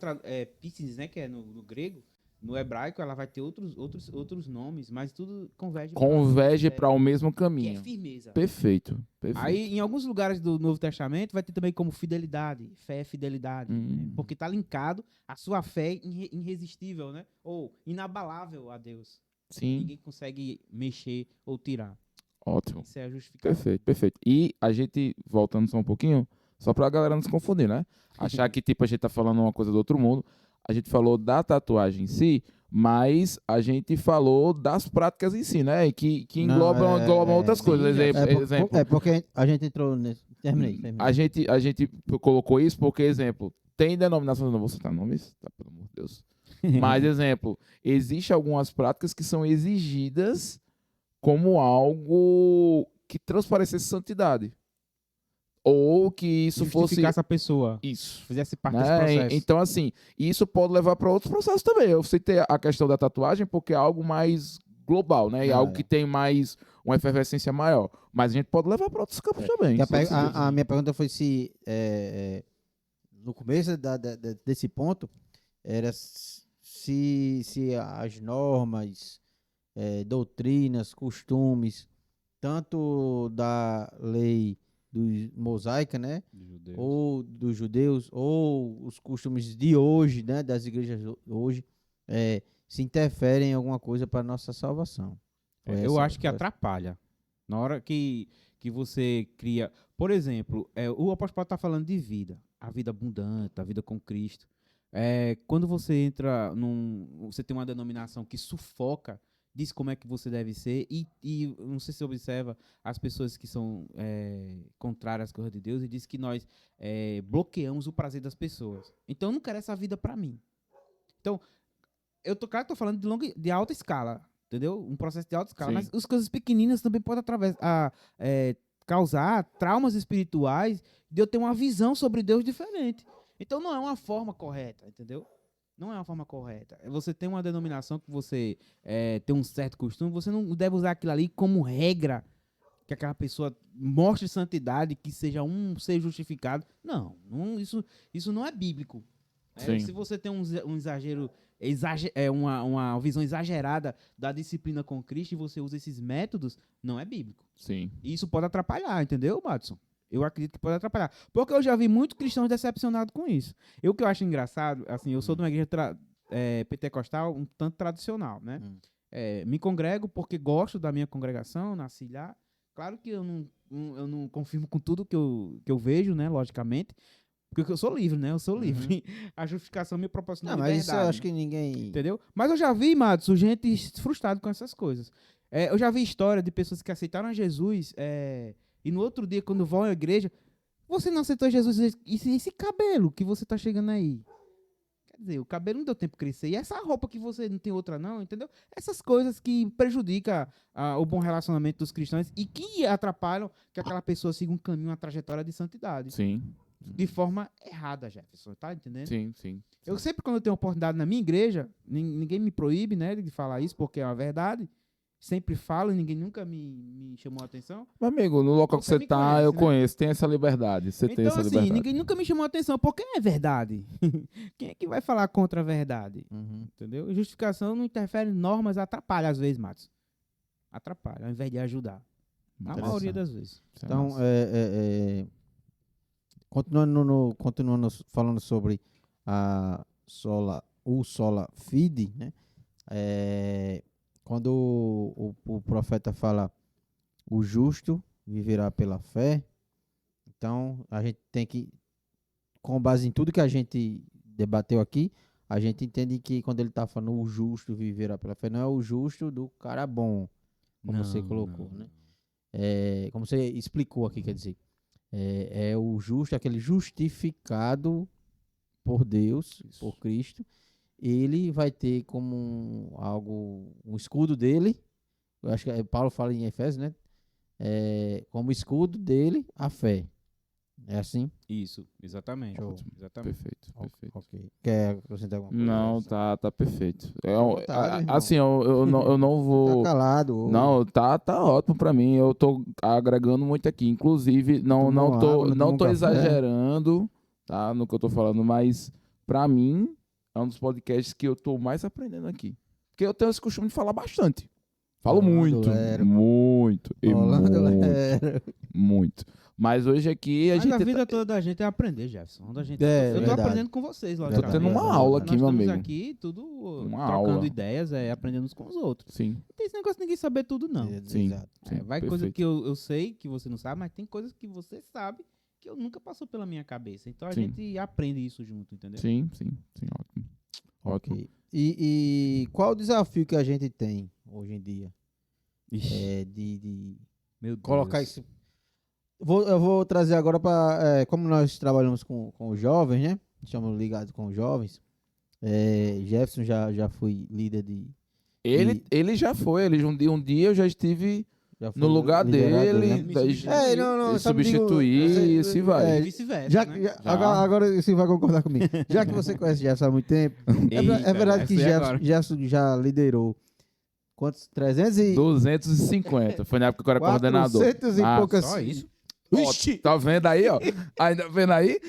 piscis, né, que é no grego, no hebraico, ela vai ter outros nomes, mas tudo converge Converge pra para o mesmo que é caminho. firmeza. Perfeito. Perfeito. Aí, em alguns lugares do Novo Testamento, vai ter também como fidelidade. Fé é fidelidade. Né? Porque está linkado a sua fé irresistível, né? Ou inabalável a Deus. Sim. Ninguém consegue mexer ou tirar. Ótimo. Isso é a justificação. Perfeito, perfeito. E a gente, voltando só um pouquinho, só pra galera não se confundir, né? Achar que, tipo, a gente tá falando uma coisa do outro mundo. A gente falou da tatuagem em si, mas a gente falou das práticas em si, né? Que englobam, outras sim, coisas. Exemplo, Porque a gente entrou nesse. Terminei. a gente colocou isso porque, exemplo, tem denominações, não vou citar nomes, tá, pelo amor de Deus. Mas, exemplo, existem algumas práticas que são exigidas como algo que transparecesse santidade. Ou que isso fosse... Justificar essa pessoa. Isso. Fizesse parte Né? desse processo. Então, assim, isso pode levar para outros processos também. Eu citei a questão da tatuagem porque é algo mais global, né? E algo que tem mais uma efervescência maior. Mas a gente pode levar para outros campos também. A minha pergunta foi se no começo desse ponto, era se as normas, doutrinas, costumes, tanto da lei mosaica, né? Ou dos judeus, ou os costumes de hoje, né? Das igrejas hoje, se interferem em alguma coisa para nossa salvação. Eu acho que atrapalha. Na hora que você cria... Por exemplo, o apóstolo Paulo está falando de vida. A vida abundante, a vida com Cristo. Quando você entra você tem uma denominação que sufoca, diz como é que você deve ser, e não sei se você observa as pessoas que são contrárias às coisas de Deus, e diz que nós bloqueamos o prazer das pessoas. Então, eu não quero essa vida para mim. Então, eu tô falando de alta escala, entendeu? Um processo de alta escala, Sim. mas as coisas pequeninas também podem causar traumas espirituais de eu ter uma visão sobre Deus diferente. Então, não é uma forma correta, entendeu? Não é uma forma correta. Você tem uma denominação que você tem um certo costume, você não deve usar aquilo ali como regra, que aquela pessoa mostre santidade, que seja um ser justificado. Não, isso não é bíblico. Sim. Se você tem um exagero, uma visão exagerada da disciplina com Cristo e você usa esses métodos, não é bíblico. Sim. E isso pode atrapalhar, entendeu, Madison? Eu acredito que pode atrapalhar. Porque eu já vi muitos cristãos decepcionados com isso. O que eu acho engraçado, assim, eu sou de uma igreja pentecostal um tanto tradicional, né? Me congrego porque gosto da minha congregação, nasci lá. Claro que eu não confirmo com tudo que eu vejo, né? Logicamente. Porque eu sou livre, né? Eu sou livre. A justificação me proporciona Não, mas liberdade. isso eu acho que ninguém... Entendeu? Mas eu já vi, Madison, gente frustrada com essas coisas. Eu já vi história de pessoas que aceitaram Jesus e no outro dia, quando vão à igreja, você não aceitou Jesus, e esse cabelo que você tá chegando aí? Quer dizer, o cabelo não deu tempo de crescer. E essa roupa que você não tem outra não, entendeu? Essas coisas que prejudicam o bom relacionamento dos cristãos e que atrapalham que aquela pessoa siga um caminho, uma trajetória de santidade. Sim. De forma errada, Jefferson, tá entendendo? Sim, sim. Eu sempre, quando eu tenho oportunidade na minha igreja, ninguém me proíbe, né, de falar isso, porque é uma verdade. Sempre falo e ninguém nunca me chamou a atenção. Meu amigo, no local que Você você me tá, conhece, eu né? conheço, tem essa liberdade. Você tem Então, essa assim, liberdade. ninguém nunca me chamou a atenção, porque é verdade. Quem é que vai falar contra a verdade? Entendeu? Justificação não interfere em normas, atrapalha às vezes, Matos. Atrapalha, ao invés de ajudar. Na maioria das vezes. Isso é Então, massa. continuando falando sobre o sola fide, né? Quando o profeta fala o justo viverá pela fé, então a gente tem que, com base em tudo que a gente debateu aqui, a gente entende que quando ele está falando o justo viverá pela fé, não é o justo do cara bom, como você colocou, né? Como você explicou aqui, quer dizer, é o justo, aquele justificado por Deus, Isso. por Cristo. Ele vai ter como um escudo dele, eu acho que Paulo fala em Efésios, né? Como escudo dele, a fé. É assim? Isso, exatamente. Show. Exatamente. Perfeito, perfeito. Ok. Quer acrescentar alguma coisa? Não, tá perfeito. vontade, irmão. Assim, eu não vou... Tá calado. hoje. Não, tá ótimo pra mim. Eu tô agregando muito aqui. Inclusive, Tomou não água, tô tomou café. exagerando, tá, no que eu tô falando, mas pra mim é um dos podcasts que eu tô mais aprendendo aqui. Porque eu tenho esse costume de falar bastante. Falo Rolando muito, Lero. muito, e Rolando muito, Lero. muito. Mas hoje aqui a Mas gente a vida toda da gente é aprender, Jefferson. Eu tô verdade. aprendendo com vocês, logicamente. Tô tendo uma aula aqui, Nós meu estamos amigo. aqui, tudo Uma trocando aula. ideias, aprendendo uns com os outros. Sim, Não tem esse negócio de ninguém saber tudo, não. sim. Exato. sim, Vai perfeito. coisa que eu sei que você não sabe, mas tem coisas que você sabe que eu nunca passou pela minha cabeça. Então a Sim. gente aprende isso junto, entendeu? Sim, ótimo. Ótimo. Ok. E qual o desafio que a gente tem hoje em dia? Ixi, De meu Deus. colocar isso. Eu vou trazer agora para. Como nós trabalhamos com os jovens, né? Estamos ligados com os jovens. Jefferson já foi líder de. Ele já foi, um dia eu já estive Já foi no lugar liderado, dele, né? daí não, ele só me digo, substituir e se vai. E vice-versa, Já, né? já- agora você vai concordar comigo. Já que você conhece Jefferson há muito tempo, é verdade que essa é agora. Jefferson já liderou quantos? 300 e 250, foi na época que eu era coordenador. 400 e Ah, poucas. Só isso? Ó, tá vendo aí, ó? Ainda vendo aí?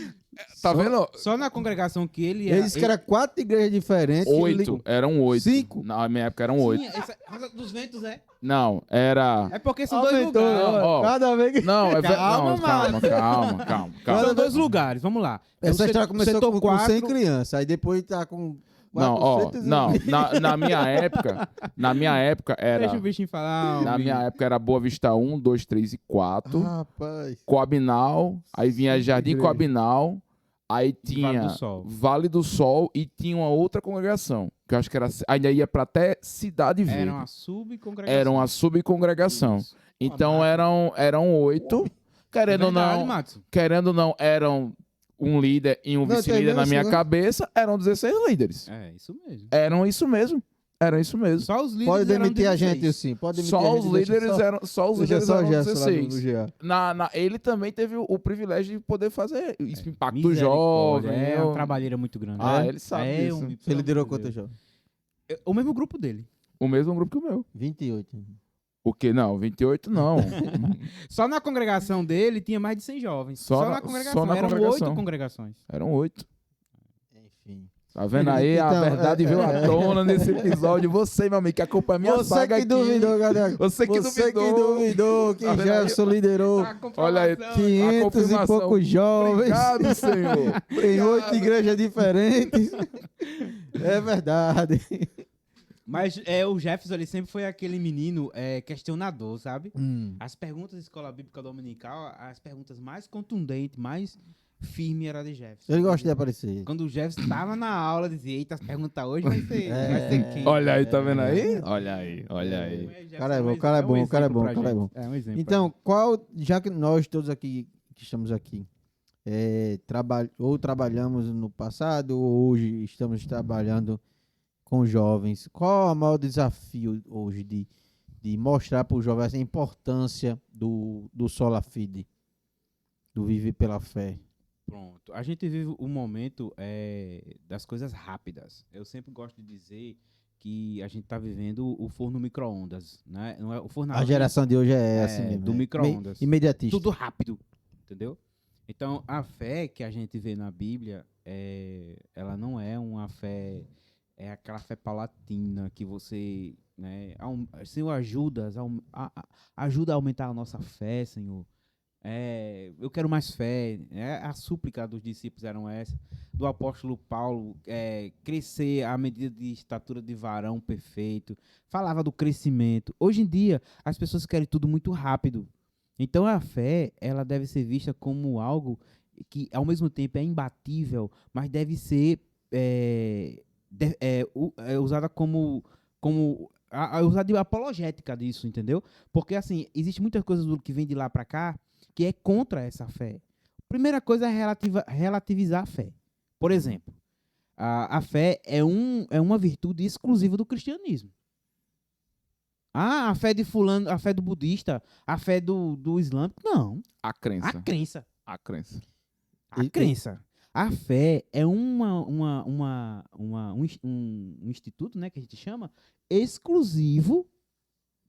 Tá vendo? Só na congregação que ele Ele disse que era 4 igrejas diferentes. 8. Eram 8. 5? Na minha época eram 8. Sim, essa Rosa dos Ventos Não, era. é porque são dois Aumentou, lugares. ó. Ó. Cada vez que... Não, é Calma, não, calma. São dois lugares, vamos lá. Essa história começou setor com 4, 100 crianças, aí depois tá com Não, ó, 400 e- não. Na minha época era. Deixa o bichinho falar. Na minha época era Boa Vista 1, 2, 3 e 4. Rapaz. Coabinal, aí vinha Jardim igreja. Coabinal, aí Vale tinha do Sol. Vale do Sol e tinha uma outra congregação, que eu acho que era, ainda ia para até Cidade Verde. Era uma subcongregação. Era uma subcongregação. Isso. Então eram 8, querendo ou Verdade, não, Matos. eram um líder e um Não, vice-líder na termina minha assim, né? cabeça, eram 16 líderes. É, isso mesmo. Eram isso mesmo. Era isso mesmo. Só os líderes Pode eram demitir a 16. gente, sim. Pode demitir a Só gente, os deixa líderes eram, só os Deixa líderes só o eram Gerson lá 16. no GA. Ele também teve o privilégio de poder fazer isso, impacto Misericórdia, jovem. É uma trabalheira muito grande. Ah, É? ele sabe É, disso. pelo Ele liderou amor de quantas Deus. jovens? O mesmo grupo dele. O mesmo grupo que o meu. 28. O quê? Não, 28 não. Só na congregação dele tinha mais de 100 jovens. Só Só na- na congregação. só na Eram congregação. 8 congregações. Eram 8. Enfim. Tá vendo aí? A Então, verdade veio à tona nesse episódio. Você, meu amigo, que acompanha a minha Você saga que aqui. duvidou, galera. Você que duvidou. que Tá vendo aí? Jefferson liderou Olha aí, 500 e confirmação. poucos jovens. Obrigado, Senhor. Em 8 igrejas diferentes. É verdade. Mas o Jefferson ele sempre foi aquele menino questionador, sabe? As perguntas da Escola Bíblica Dominical, as perguntas mais contundentes, mais firmes era de Jefferson. Ele gosta de aparecer. Quando o Jefferson estava na aula, dizia, eita, as perguntas hoje vai ser, É. vai ser quente. Olha aí, tá vendo aí? Olha aí, olha aí. Jefferson Cara é bom, um cara é bom, exemplo cara é bom, pra cara é gente. bom. É um exemplo. Então, já que nós todos aqui que estamos aqui ou trabalhamos no passado ou hoje estamos trabalhando com jovens, qual é o maior desafio hoje de mostrar para os jovens a importância do Sola Fide, do viver pela fé? Pronto. A gente vive um momento das coisas rápidas. Eu sempre gosto de dizer que a gente está vivendo o forno micro-ondas, né? Não é o forno A geração de hoje é essa É, mesmo. do micro-ondas. Imediatista. tudo rápido, entendeu? Então, a fé que a gente vê na Bíblia, ela não é uma fé, é aquela fé paulatina que você, né, Senhor, ajuda a aumentar a nossa fé, Senhor. Eu quero mais fé. A súplica dos discípulos eram essa, do apóstolo Paulo, crescer à medida de estatura de varão perfeito. Falava do crescimento. Hoje em dia, as pessoas querem tudo muito rápido. Então a fé, ela deve ser vista como algo que ao mesmo tempo é imbatível, mas deve ser usada como usada de apologética disso, entendeu? Porque assim, existe muitas coisas do que vem de lá para cá que é contra essa fé. Primeira coisa é relativizar a fé. Por exemplo, a fé é uma virtude exclusiva do cristianismo. A fé de fulano, a fé do budista, a fé do islâmico, não. A crença. A crença. A crença. A crença. A fé é um instituto, né, que a gente chama, exclusivo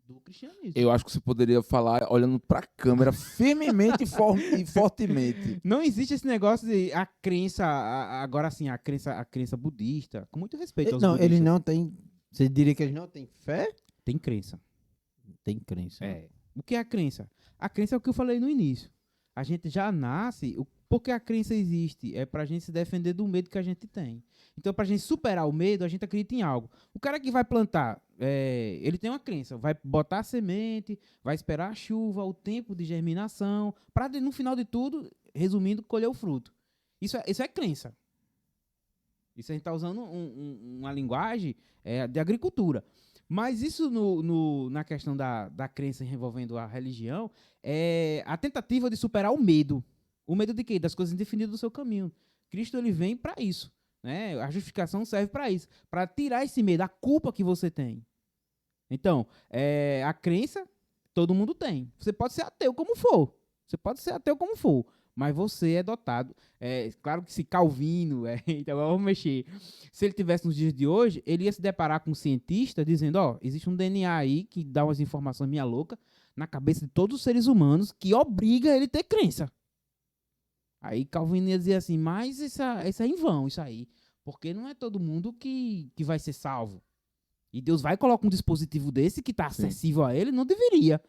do cristianismo. Eu acho que você poderia falar olhando pra câmera firmemente e fortemente. Não existe esse negócio de a crença, agora sim, a crença budista, com muito respeito aos Não, budistas. eles não têm. Você diria que eles não têm fé? Tem crença. Tem crença. O que é a crença? A crença é o que eu falei no início. A gente já nasce... Porque a crença existe? É pra gente se defender do medo que a gente tem. Então, pra gente superar o medo, a gente acredita em algo. O cara que vai plantar, ele tem uma crença. Vai botar a semente, vai esperar a chuva, o tempo de germinação, para no final de tudo, resumindo, colher o fruto. Isso é crença. Isso a gente está usando uma linguagem de agricultura. Mas isso na questão da crença envolvendo a religião é a tentativa de superar o medo. O medo de quê? Das coisas indefinidas do seu caminho. Cristo ele vem para isso, né? A justificação serve para isso, para tirar esse medo, a culpa que você tem. Então, a crença todo mundo tem. Você pode ser ateu como for. Mas você é dotado. Claro que se Calvino, então vamos mexer. Se ele tivesse nos dias de hoje, ele ia se deparar com um cientista dizendo, existe um DNA aí que dá umas informações minha louca na cabeça de todos os seres humanos que obriga ele a ter crença. Aí Calvino ia dizer assim, mas isso é em vão, isso aí. Porque não é todo mundo que vai ser salvo. E Deus vai colocar um dispositivo desse que está acessível a ele, não deveria.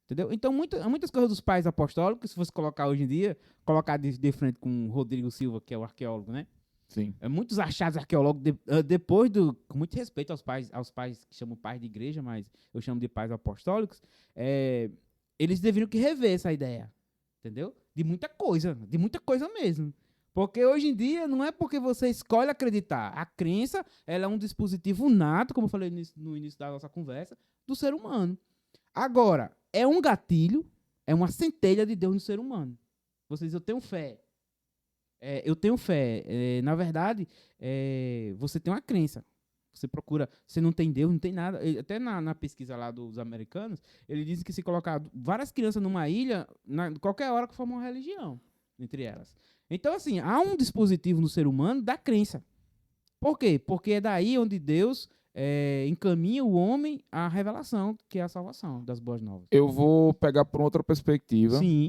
Entendeu? Então, muitas coisas dos pais apostólicos, se fosse colocar hoje em dia, colocar de frente com o Rodrigo Silva, que é o arqueólogo, né? Sim. Muitos achados arqueológicos, depois do... Com muito respeito aos pais que chamam pais de igreja, mas eu chamo de pais apostólicos, eles deveriam que rever essa ideia. Entendeu? De muita coisa mesmo. Porque hoje em dia não é porque você escolhe acreditar. A crença, ela é um dispositivo nato, como eu falei no início da nossa conversa, do ser humano. Agora, é um gatilho, é uma centelha de Deus no ser humano. Você diz, eu tenho fé. Eu tenho fé. Na verdade, você tem uma crença. Você procura, você não tem Deus, não tem nada. Até na pesquisa lá dos americanos, ele diz que se colocar várias crianças numa ilha, qualquer hora que forma uma religião entre elas. Então, assim, há um dispositivo no ser humano da crença. Por quê? Porque é daí onde Deus encaminha o homem à revelação, que é a salvação das boas novas. Eu vou pegar por outra perspectiva. Sim.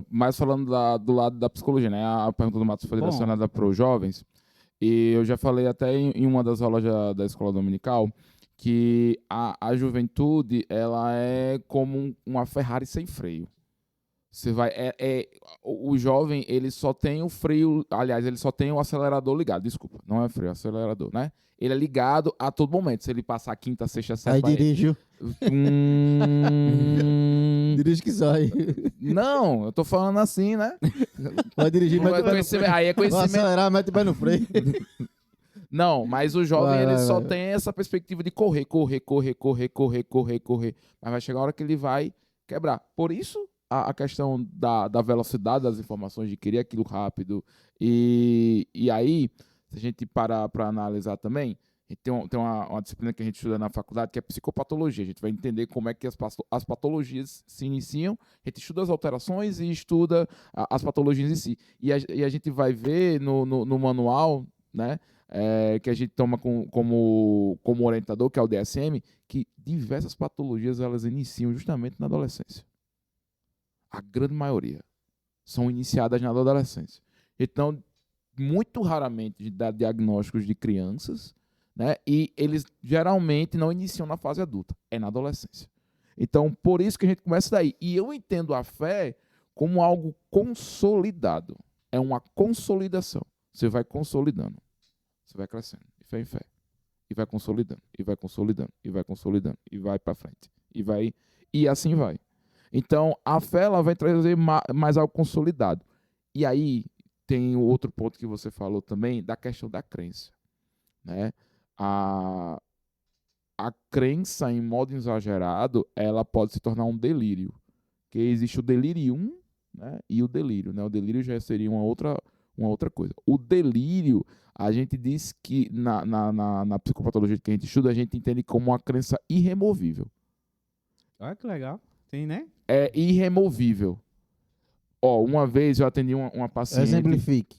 Mais falando do lado da psicologia, né? A pergunta do Matos foi direcionada para os jovens. E eu já falei até em uma das aulas da escola dominical que a juventude ela é como uma Ferrari sem freio. Você vai, o jovem ele só tem o freio, aliás, ele só tem o acelerador ligado. Desculpa, não é freio, é acelerador, né? Ele é ligado a todo momento. Se ele passar a quinta, sexta, sétima... Aí dirijo. Dirige que sai. Não, eu tô falando assim, né? Vai dirigir, mete o pé no freio. Aí é Vai conhecimento. acelerar, mete o pé no freio. Não, mas o jovem ele só tem essa perspectiva de correr. Mas vai chegar a hora que ele vai quebrar. Por isso, a questão da velocidade das informações, de querer aquilo rápido. E aí, se a gente parar para analisar também, a gente tem uma disciplina que a gente estuda na faculdade, que é psicopatologia. A gente vai entender como é que as patologias se iniciam, a gente estuda as alterações e estuda as patologias em si. E a gente vai ver no manual, né, que a gente toma como orientador, que é o DSM, que diversas patologias elas iniciam justamente na adolescência. A grande maioria são iniciadas na adolescência. Então, muito raramente a gente dá diagnósticos de crianças, né? E eles geralmente não iniciam na fase adulta, é na adolescência. Então, por isso que a gente começa daí. E eu entendo a fé como algo consolidado. É uma consolidação. Você vai consolidando. Você vai crescendo, de fé em fé. E vai consolidando, e vai consolidando, e vai consolidando, e vai para frente. E assim vai. Então, a fé ela vai trazer mais algo consolidado. E aí, tem outro ponto que você falou também, da questão da crença. Né? A crença, em modo exagerado, ela pode se tornar um delírio. Que existe o delirium, né? E o delírio. Né? O delírio já seria uma outra coisa. O delírio, a gente diz que na psicopatologia que a gente estuda, a gente entende como uma crença irremovível. Olha que legal. Tem, né? É irremovível. Uma vez eu atendi uma paciente... Exemplifique.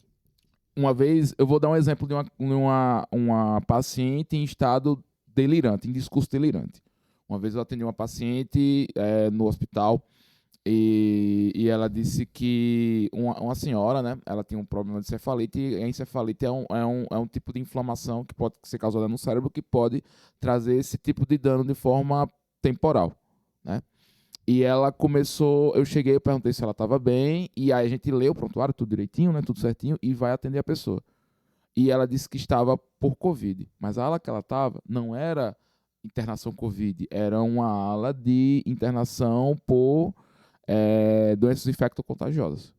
Uma vez, eu vou dar um exemplo de uma paciente em estado delirante, em discurso delirante. Uma vez eu atendi uma paciente no hospital e ela disse que uma senhora, né, ela tinha um problema de encefalite, e a encefalite é um tipo de inflamação que pode ser causada no cérebro, que pode trazer esse tipo de dano de forma temporal, né? E ela começou, eu cheguei, eu perguntei se ela estava bem, e aí a gente leu o prontuário, tudo direitinho, né, tudo certinho, e vai atender a pessoa. E ela disse que estava por Covid, mas a ala que ela estava não era internação Covid, era uma ala de internação por doenças infectocontagiosas.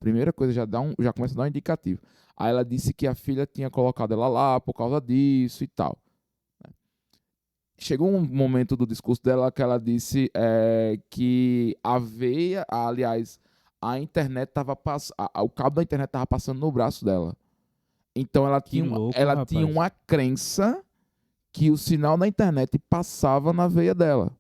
Primeira coisa, já começa a dar um indicativo. Aí ela disse que a filha tinha colocado ela lá por causa disso e tal. Chegou um momento do discurso dela que ela disse que a internet estava o cabo da internet estava passando no braço dela. Então ela tinha uma crença que o sinal da internet passava na veia dela.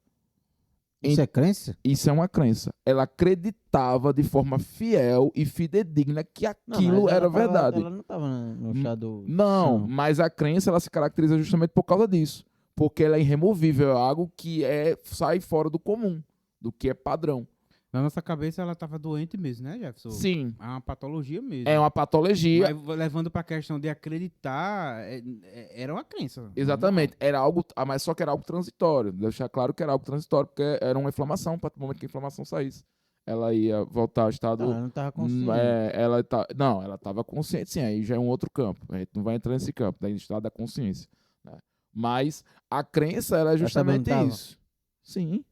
Isso é crença? Isso é uma crença. Ela acreditava de forma fiel e fidedigna que aquilo era verdade. Ela não estava no chá do... Não, chão. mas a crença ela se caracteriza justamente por causa disso. Porque ela é irremovível, é algo que sai fora do comum, do que é padrão. Na nossa cabeça ela tava doente mesmo, né, Jefferson? Sim, É uma patologia mesmo. é uma patologia. Mas levando pra questão de acreditar, era uma crença. Exatamente, era algo, mas só que era algo transitório. Deixar claro que era algo transitório, porque era uma inflamação, a partir do momento que a inflamação saísse, ela ia voltar ao estado. Ela não tava consciente. Não, ela estava consciente, sim, aí já é um outro campo. A gente não vai entrar nesse campo, da estado da consciência. Né? Mas a crença era justamente tava? isso. Sim.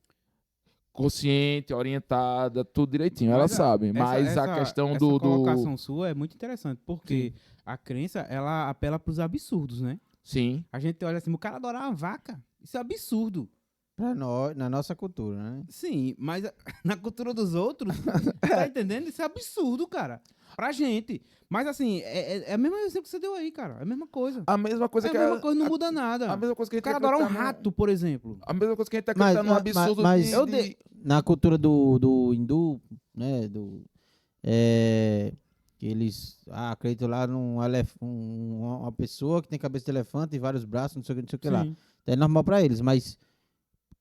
Consciente, orientada, tudo direitinho, ela Mas sabe. Mas a questão essa do. colocação sua é muito interessante, porque a crença, ela apela pros absurdos, né? Sim. A gente olha assim, o cara adora uma vaca. Isso é absurdo. Pra nós, na nossa cultura, né? Sim, mas na cultura dos outros, tá entendendo? Isso é absurdo, cara. Pra gente. Mas assim, é a mesma exemplo que você deu aí, cara. É a mesma coisa. A mesma coisa É a que mesma coisa, não muda nada. A mesma coisa que a O gente cara adora um acredita no- rato, por exemplo. A mesma coisa que a gente Mas- acredita no absurdo mas- de- eu de- dei- Na cultura do hindu, né? Que eles acreditam lá uma pessoa que tem cabeça de elefante e vários braços, não sei o que lá. Sim. É normal pra eles, mas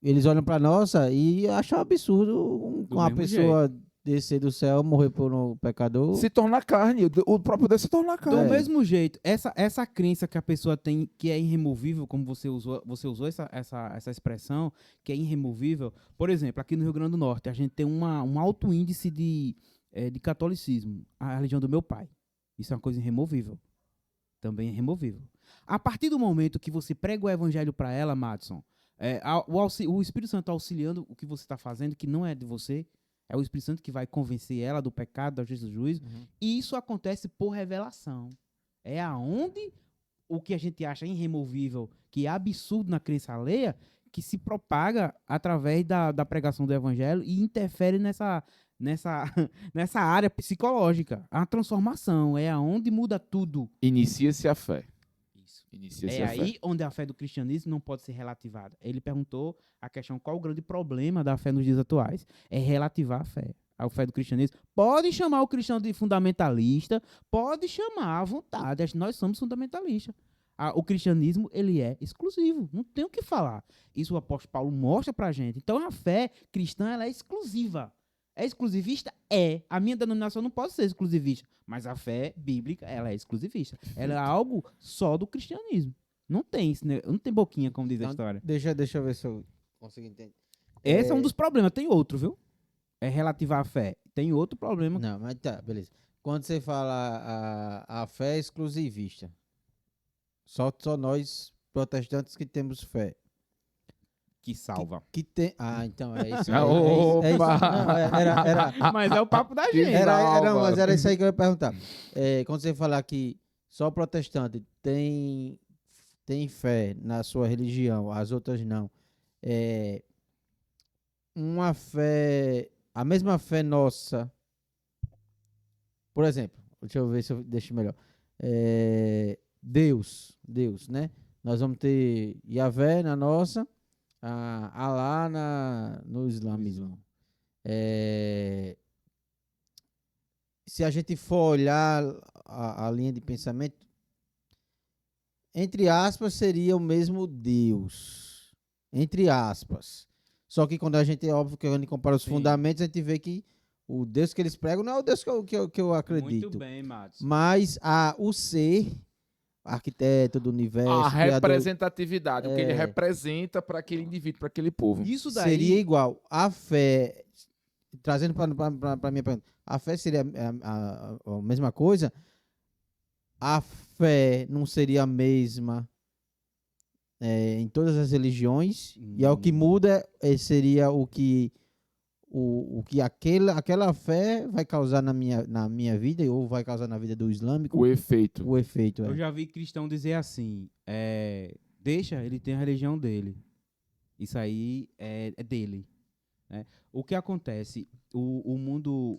eles olham pra nossa e acham absurdo Do uma mesmo pessoa descer do céu, morrer por um pecador. se tornar carne. O próprio Deus se tornar Do carne. mesmo jeito, essa crença que a pessoa tem, que é irremovível, como você usou essa expressão, que é irremovível. Por exemplo, aqui no Rio Grande do Norte, a gente tem um alto índice de catolicismo, a religião do meu pai. Isso é uma coisa irremovível. Também é irremovível. A partir do momento que você prega o evangelho para ela, Madison, o Espírito Santo tá auxiliando o que você está fazendo, que não é de você, é o Espírito Santo que vai convencer ela do pecado, da justiça e do juízo. E isso acontece por revelação. É aonde o que a gente acha irremovível, que é absurdo na crença alheia, que se propaga através da pregação do evangelho e interfere nessa área psicológica. A transformação é aonde muda tudo. Inicia-se a fé. Isso. Inicia-se É a fé. aí onde a fé do cristianismo não pode ser relativada. Ele perguntou a questão: qual o grande problema da fé nos dias atuais? É relativar a fé. A fé do cristianismo. Pode chamar o cristão de fundamentalista, pode chamar à vontade. Nós somos fundamentalistas. O cristianismo, ele é exclusivo. Não tem o que falar. Isso o apóstolo Paulo mostra pra gente. Então a fé cristã, ela é exclusiva. É exclusivista? É. A minha denominação não pode ser exclusivista. Mas a fé bíblica, ela é exclusivista. Ela é algo só do cristianismo. Não tem isso, né? Não tem boquinha, como diz a história. Deixa eu ver se eu consigo entender. Esse é um dos problemas. Tem outro, viu? É relativar a fé. Tem outro problema. Não, mas tá, beleza. Quando você fala a fé é exclusivista, só nós protestantes que temos fé. Que salva. Que tem. Ah, então é isso. Opa! É isso. Não, era, Mas é o papo da gente. não, mas era isso aí que eu ia perguntar. Quando você falar que só protestante tem fé na sua religião, as outras não. Uma fé, a mesma fé nossa. Por exemplo, deixa eu ver se eu deixo melhor. Deus, né? Nós vamos ter Yahvé na nossa, Alá no islamismo. Se a gente for olhar a linha de pensamento, entre aspas, seria o mesmo Deus. Entre aspas. Só que quando a gente, é óbvio que quando a gente compara os Sim. fundamentos, a gente vê que o Deus que eles pregam não é o Deus que eu acredito. Muito bem, Matos. Mas o ser, arquiteto do universo, A criador, representatividade, o que ele representa para aquele indivíduo, para aquele povo. Isso daí. seria igual. A fé, trazendo para a minha pergunta, a fé seria a mesma coisa? A fé não seria a mesma em todas as religiões? E o que muda seria o que aquela fé vai causar na minha vida ou vai causar na vida do islâmico? O efeito. O efeito, Eu já vi cristão dizer assim, deixa, ele tem a religião dele. Isso aí é dele. Né? O que acontece? O mundo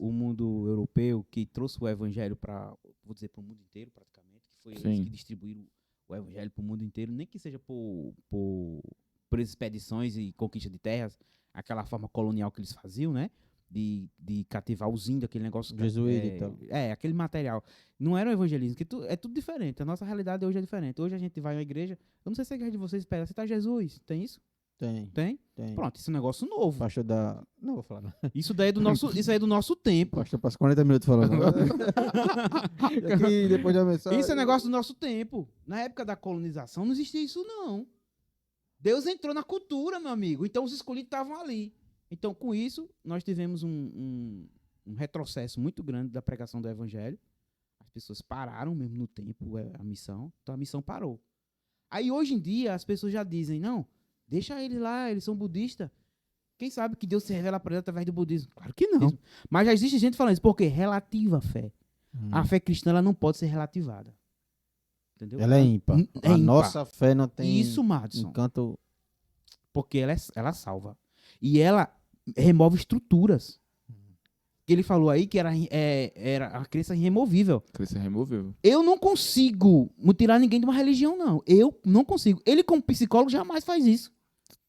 europeu que trouxe o evangelho para o mundo inteiro, praticamente, que foi eles Sim. que distribuíram o evangelho para o mundo inteiro, nem que seja por expedições e conquista de terras, aquela forma colonial que eles faziam, né? De cativar os índios, aquele negócio. Jesuíta e tal. Aquele material. Não era um evangelismo, que é tudo diferente. A nossa realidade hoje é diferente. Hoje a gente vai à igreja. Eu não sei se a igreja de vocês espera. Você tá Jesus? Tem isso? Tem, Tem? tem. Pronto, isso é um negócio novo. Pastor da... Não vou falar, não. Isso daí é do nosso, isso aí é do nosso tempo. Pastor passa 40 minutos falando. E aqui, depois da mensagem... Isso é negócio do nosso tempo. Na época da colonização não existia isso, não. Deus entrou na cultura, meu amigo. Então os escolhidos estavam ali. Então, com isso, nós tivemos um retrocesso muito grande da pregação do evangelho. As pessoas pararam mesmo no tempo, a missão. Então a missão parou. Aí hoje em dia as pessoas já dizem, não, deixa eles lá, eles são budistas. Quem sabe que Deus se revela para eles através do budismo? Claro que não. Mas já existe gente falando isso. Por quê? Relativa à fé. A fé cristã ela não pode ser relativada. Entendeu? Ela é ímpar. É A ímpar. nossa fé não tem Isso, Madison. encanto... Porque ela salva. E ela remove estruturas. Ele falou aí que era a crença irremovível. Crença removível. Eu não consigo mutilar ninguém de uma religião, não. Eu não consigo. Ele, como psicólogo, jamais faz isso.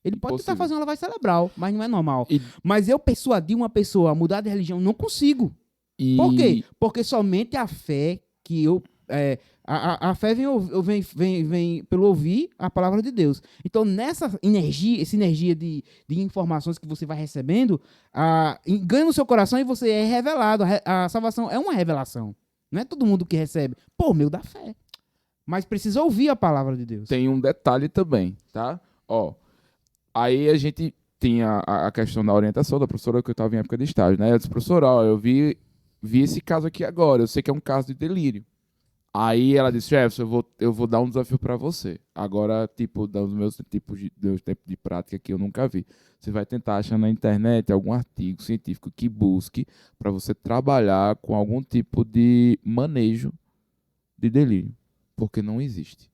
Ele pode tentar Impossível. fazer uma lavagem cerebral, mas não é normal. E- Mas eu persuadir uma pessoa a mudar de religião, não consigo. E... Por quê? Porque somente a fé que eu... a fé vem pelo ouvir a palavra de Deus. Então, essa energia de informações que você vai recebendo, ganha no seu coração e você é revelado. A salvação é uma revelação. Não é todo mundo que recebe por meio da fé. Mas precisa ouvir a palavra de Deus. Tem um detalhe também, tá? Ó, aí a gente tinha a questão da orientação da professora, que eu estava em época de estágio, né? Eu disse, professora, ó, eu vi esse caso aqui agora, eu sei que é um caso de delírio. Aí ela disse, Jefferson, eu vou dar um desafio para você. Agora, tipo, dos meus tempos de prática que eu nunca vi. Você vai tentar achar na internet algum artigo científico que busque para você trabalhar com algum tipo de manejo de delírio. Porque não existe.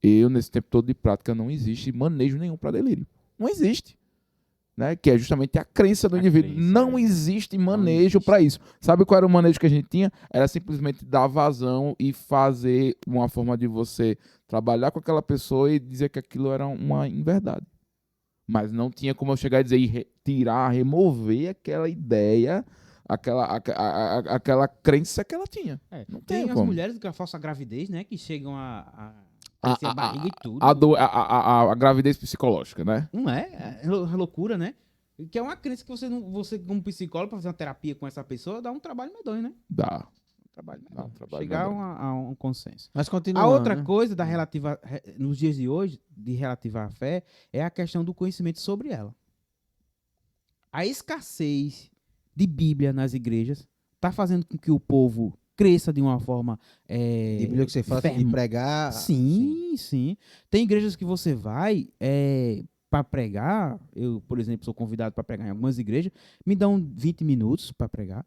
Nesse tempo todo de prática, não existe manejo nenhum para delírio. Não existe. Né? Que é justamente a crença do indivíduo. crença, Não existe manejo para isso. Sabe qual era o manejo que a gente tinha? Era simplesmente dar vazão e fazer uma forma de você trabalhar com aquela pessoa e dizer que aquilo era uma inverdade. Mas não tinha como eu chegar e dizer, remover aquela ideia, aquela crença que ela tinha. Não Tem tem as como. mulheres com a falsa gravidez, né? Que chegam a crescer a barriga e tudo. A gravidez psicológica, né? Não é? É loucura, né? Que é uma crença que você como psicólogo, para fazer uma terapia com essa pessoa, dá um trabalho medonho, né? Dá. Um trabalho Dá um trabalho Chegar medonho. a um consenso. Mas A continua, outra né? coisa nos dias de hoje, de relativar à fé, é a questão do conhecimento sobre ela. A escassez de Bíblia nas igrejas está fazendo com que o povo cresça de uma forma Bíblia que você fala de pregar. Sim. Tem igrejas que você vai para pregar. Eu, por exemplo, sou convidado para pregar em algumas igrejas. Me dão 20 minutos para pregar.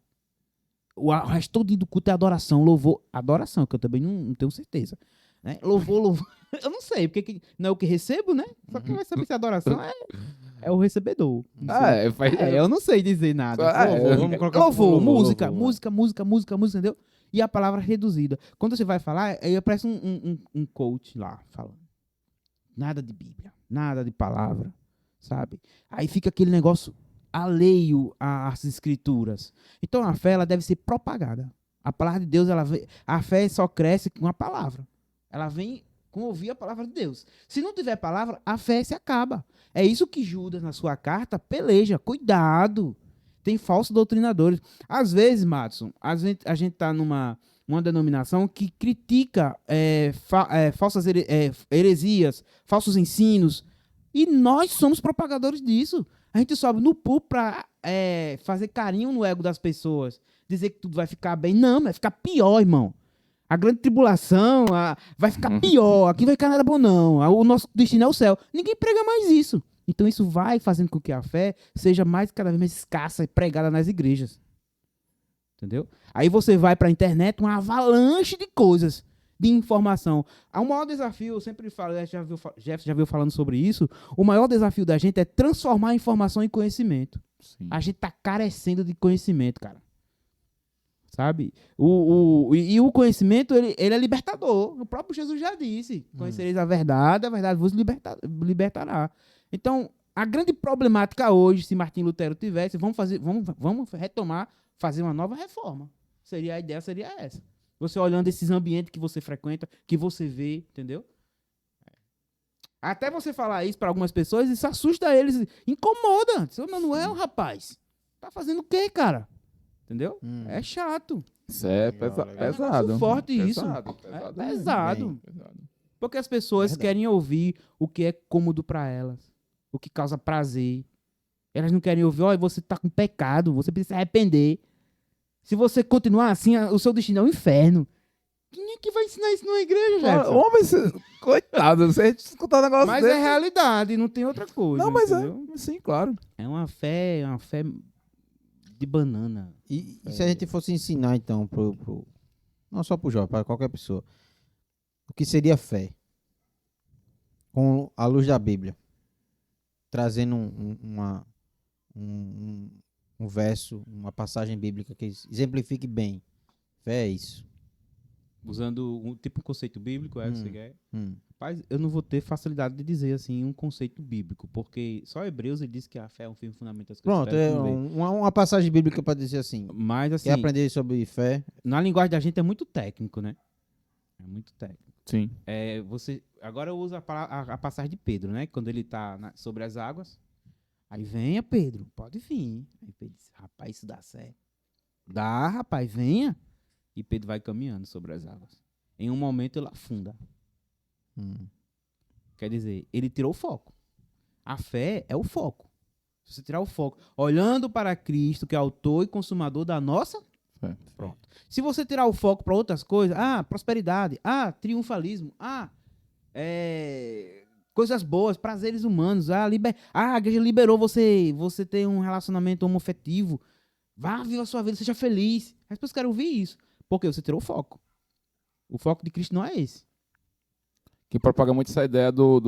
O resto todo do culto é adoração, louvor. Adoração, que eu também não tenho certeza. Né? Louvor. Eu não sei, porque não é o que recebo, né? Só quem vai saber se a adoração é o recebedor. Não sei. Eu não sei dizer nada. Vamos colocar Louvor, música, louvor, música, entendeu? E a palavra reduzida. Quando você vai falar, aí aparece um coach lá falando. Nada de Bíblia, nada de palavra, sabe? Aí fica aquele negócio alheio às escrituras. Então a fé ela deve ser propagada. A palavra de Deus, a fé só cresce com a palavra. Ela vem com ouvir a palavra de Deus. Se não tiver palavra, a fé se acaba. É isso que Judas, na sua carta, peleja. Cuidado. Tem falsos doutrinadores. Às vezes, Madison, a gente está numa denominação que critica falsas heresias, falsos ensinos. E nós somos propagadores disso. A gente sobe no púlpito para fazer carinho no ego das pessoas. Dizer que tudo vai ficar bem. Não, vai ficar pior, irmão. A grande tribulação vai ficar pior. Aqui vai ficar nada bom, não. O nosso destino é o céu. Ninguém prega mais isso. Então isso vai fazendo com que a fé seja cada vez mais escassa e pregada nas igrejas. Entendeu? Aí você vai para a internet, uma avalanche de coisas, de informação. O maior desafio, eu sempre falo, Jeff já viu falando sobre isso, o maior desafio da gente é transformar a informação em conhecimento. Sim. A gente tá carecendo de conhecimento, cara. Sabe? E o conhecimento, ele é libertador. O próprio Jesus já disse. Conhecereis a verdade vos libertará. Então, a grande problemática hoje, se Martim Lutero tivesse, vamos retomar, fazer uma nova reforma. A ideia seria essa. Você olhando esses ambientes que você frequenta, que você vê, entendeu? Até você falar isso pra algumas pessoas, isso assusta eles, incomoda. Seu Manuel, rapaz, tá fazendo o quê, cara? Entendeu? É chato. Isso é Legal, legal. pesado. negócio forte isso. Pesado, É pesado. pesado. Pesado. Porque as pessoas Verdade. querem ouvir o que é cômodo pra elas, o que causa prazer. Elas não querem ouvir, olha, você tá com pecado, você precisa se arrepender. Se você continuar assim, o seu destino é o inferno. Quem é que vai ensinar isso numa igreja, Jefferson? Homem, coitado, você escutar um negócio Mas desse. é realidade, não tem outra coisa. Não, mas entendeu? sim, claro. É uma fé de banana. E se a gente fosse ensinar, então, não só pro jovem, para qualquer pessoa, o que seria fé? Com a luz da Bíblia. Trazendo um verso, uma passagem bíblica que exemplifique bem. Fé é isso. Usando um tipo de conceito bíblico, é o que você quer? Hum. Rapaz, eu não vou ter facilidade de dizer assim um conceito bíblico, porque só Hebreus ele diz que a fé é um firme fundamento das coisas. Pronto, é uma passagem bíblica para dizer assim. Mas assim, Quer aprender sobre fé? na linguagem da gente é muito técnico, né? É muito técnico. Sim. Agora eu uso a passagem de Pedro, né? Quando ele tá sobre as águas. Aí venha, Pedro, pode vir. Aí Pedro diz, rapaz, isso dá certo. Dá, rapaz, venha. E Pedro vai caminhando sobre as águas. Em um momento ele afunda. Quer dizer, ele tirou o foco. A fé é o foco. Se você tirar o foco, olhando para Cristo, que é autor e consumador da nossa, Fé. pronto. Se você tirar o foco para outras coisas, prosperidade, triunfalismo, coisas boas, prazeres humanos, a igreja liberou você ter um relacionamento homoafetivo. Vá, viva a sua vida, seja feliz. As pessoas querem ouvir isso. Porque você tirou o foco. O foco de Cristo não é esse. Que propaga muito essa ideia do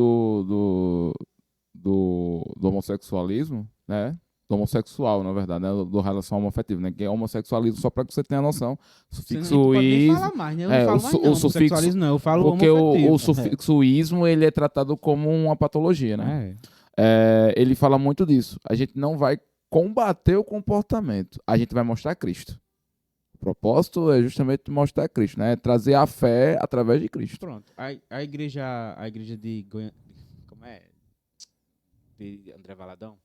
homossexualismo, né? Do homossexual, na verdade, né? Do relação homoafetivo, né? Que é homossexualismo, só para que você tenha noção. Você Sufixo não pode nem is, falar mais, né? Eu não falo mais não, o sufixo, homossexualismo não, eu falo porque homoafetivo. o sufixo ismo, ele é tratado como uma patologia, né? Ele fala muito disso. A gente não vai combater o comportamento, a gente vai mostrar Cristo. O propósito é justamente mostrar Cristo, né? Trazer a fé através de Cristo. Pronto. A igreja de Goiânia, como é? De André Valadão?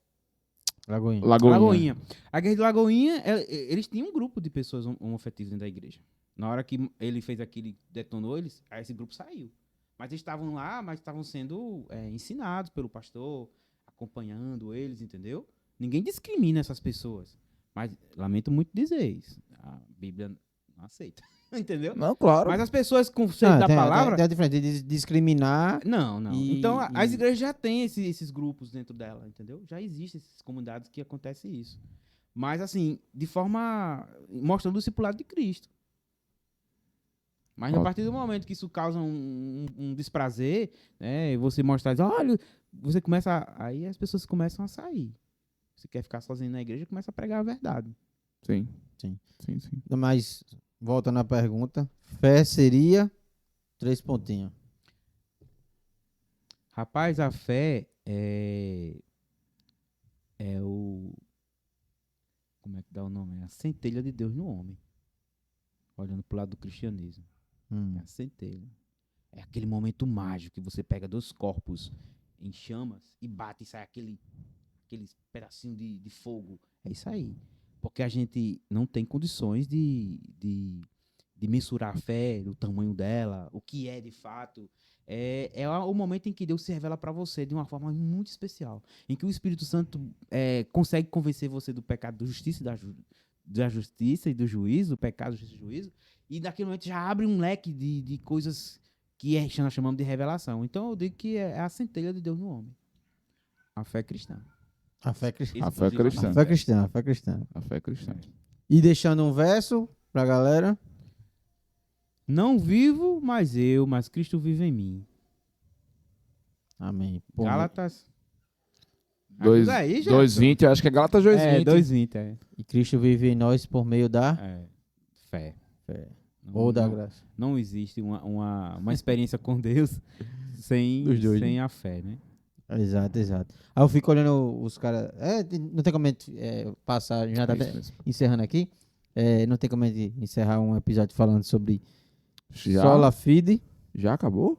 Lagoinha. Lagoinha. A igreja de Lagoinha, eles tinham um grupo de pessoas homoafetivas dentro da igreja. Na hora que ele fez aquilo, detonou eles, aí esse grupo saiu. Mas eles estavam lá, mas estavam sendo ensinados pelo pastor, acompanhando eles, entendeu? Ninguém discrimina essas pessoas. Mas lamento muito dizer isso. A Bíblia não aceita. Entendeu? Não, claro. Mas as pessoas com o conceito da palavra. Tem a diferença de discriminar. Não. Então, E- as igrejas já têm esses grupos dentro dela, entendeu? Já existem essas comunidades que acontece isso. Mas, assim, de forma. Mostrando o discipulado de Cristo. Mas a partir do momento que isso causa um desprazer, né? E você mostrar, olha, você começa. Aí as pessoas começam a sair. Você quer ficar sozinho na igreja, começa a pregar a verdade. Sim. Sim. Sim, sim. Mas, voltando à pergunta, fé seria 3 pontinhos. Rapaz, a fé é o. Como é que dá o nome? É a centelha de Deus no homem. Olhando pro lado do cristianismo. É a centelha. É aquele momento mágico que você pega 2 corpos em chamas e bate e sai aquele pedacinho de fogo. É isso aí. Porque a gente não tem condições de mensurar a fé, o tamanho dela, o que é de fato. É o momento em que Deus se revela para você de uma forma muito especial. Em que o Espírito Santo consegue convencer você do pecado, da justiça da justiça e do juízo, do pecado, justiça e juízo. E naquele momento já abre um leque de coisas que nós chamamos de revelação. Então eu digo que é a centelha de Deus no homem. A fé cristã. A fé cristã. A fé cristã. A fé cristã, a fé cristã. A fé cristã. E deixando um verso pra galera. Não vivo mais eu, mas Cristo vive em mim. Amém. Pô, Gálatas. Dois- Ajuda aí, já. 2:20, eu acho que é Gálatas 2:20. 2:20, E Cristo vive em nós por meio da Fé. fé. Não, Ou da não- graça. não existe uma experiência com Deus sem a fé, né? Exato, exato. Aí eu fico olhando os caras. Não tem como a gente passar, já tá É isso até mesmo. encerrando aqui. Não tem como a gente encerrar um episódio falando sobre Já? Sola Fide. Já acabou?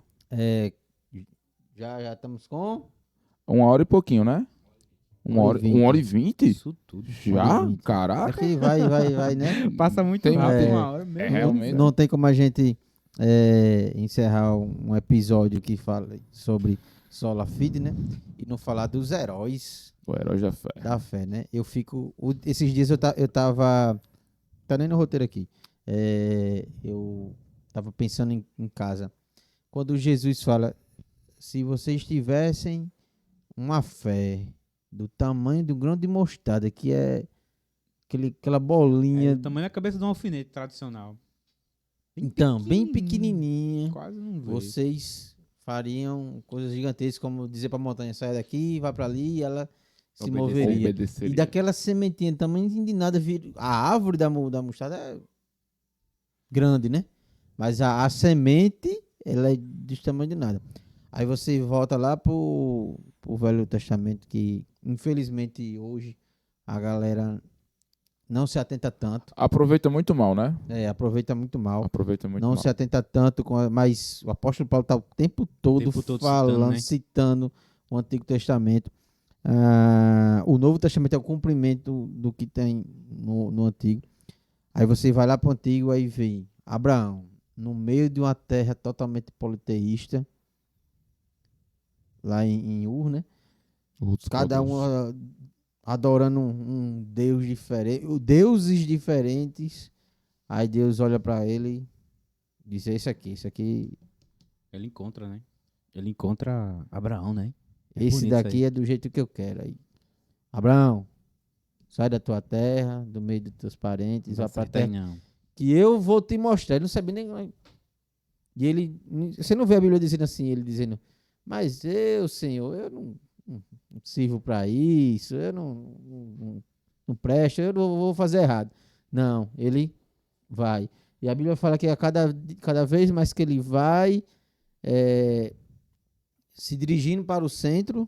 Já estamos com 1 hora e pouquinho, né? 1h20. 1h20? Isso tudo. Já? 1h20. Caraca. Aqui vai, né? Passa muito Tem- rápido, é, 1 hora mesmo. realmente. Não tem como a gente encerrar um episódio que fala sobre Sola Fide, né? E não falar dos heróis O herói já fé. da fé, né? Eu fico. Esses dias eu tava. Tá nem no roteiro aqui. Eu tava pensando em casa. Quando Jesus fala: se vocês tivessem uma fé do tamanho do grão de mostarda, que é aquela É bolinha. do tamanho da cabeça de um alfinete tradicional. Então, bem pequenininha. Quase não vê. Vocês fariam coisas gigantescas, como dizer pra montanha, sai daqui, vai pra ali, e ela se moveria. E Obedeceria. daquela sementinha, tamanho de nada, a árvore da mostarda é grande, né? Mas a semente, ela é desse tamanho de nada. Aí você volta lá pro Velho Testamento, que infelizmente hoje a galera não se atenta tanto, Aproveita muito mal, né? aproveita muito mal. Aproveita muito Não mal. se atenta tanto, mas o apóstolo Paulo está o tempo todo falando, citando o Antigo Testamento. O Novo Testamento é o cumprimento do que tem no Antigo. Aí você vai lá para o Antigo, aí vem Abraão, no meio de uma terra totalmente politeísta, lá em Ur, né? Cada um adorando um Deus diferente, deuses diferentes. Aí Deus olha para ele e diz: esse aqui, Ele encontra, né? Ele encontra Abraão, né? É esse bonito daqui isso aí. é do jeito que eu quero. Aí, Abraão, sai da tua terra, do meio dos teus parentes, vai para a terra Não. que eu vou te mostrar. Ele não sabia nem. E ele, você não vê a Bíblia dizendo assim, ele dizendo: mas eu, Senhor, eu não sirvo para isso, eu não presto, eu não vou fazer errado. Não, ele vai. E a Bíblia fala que a cada vez mais que ele vai se dirigindo para o centro,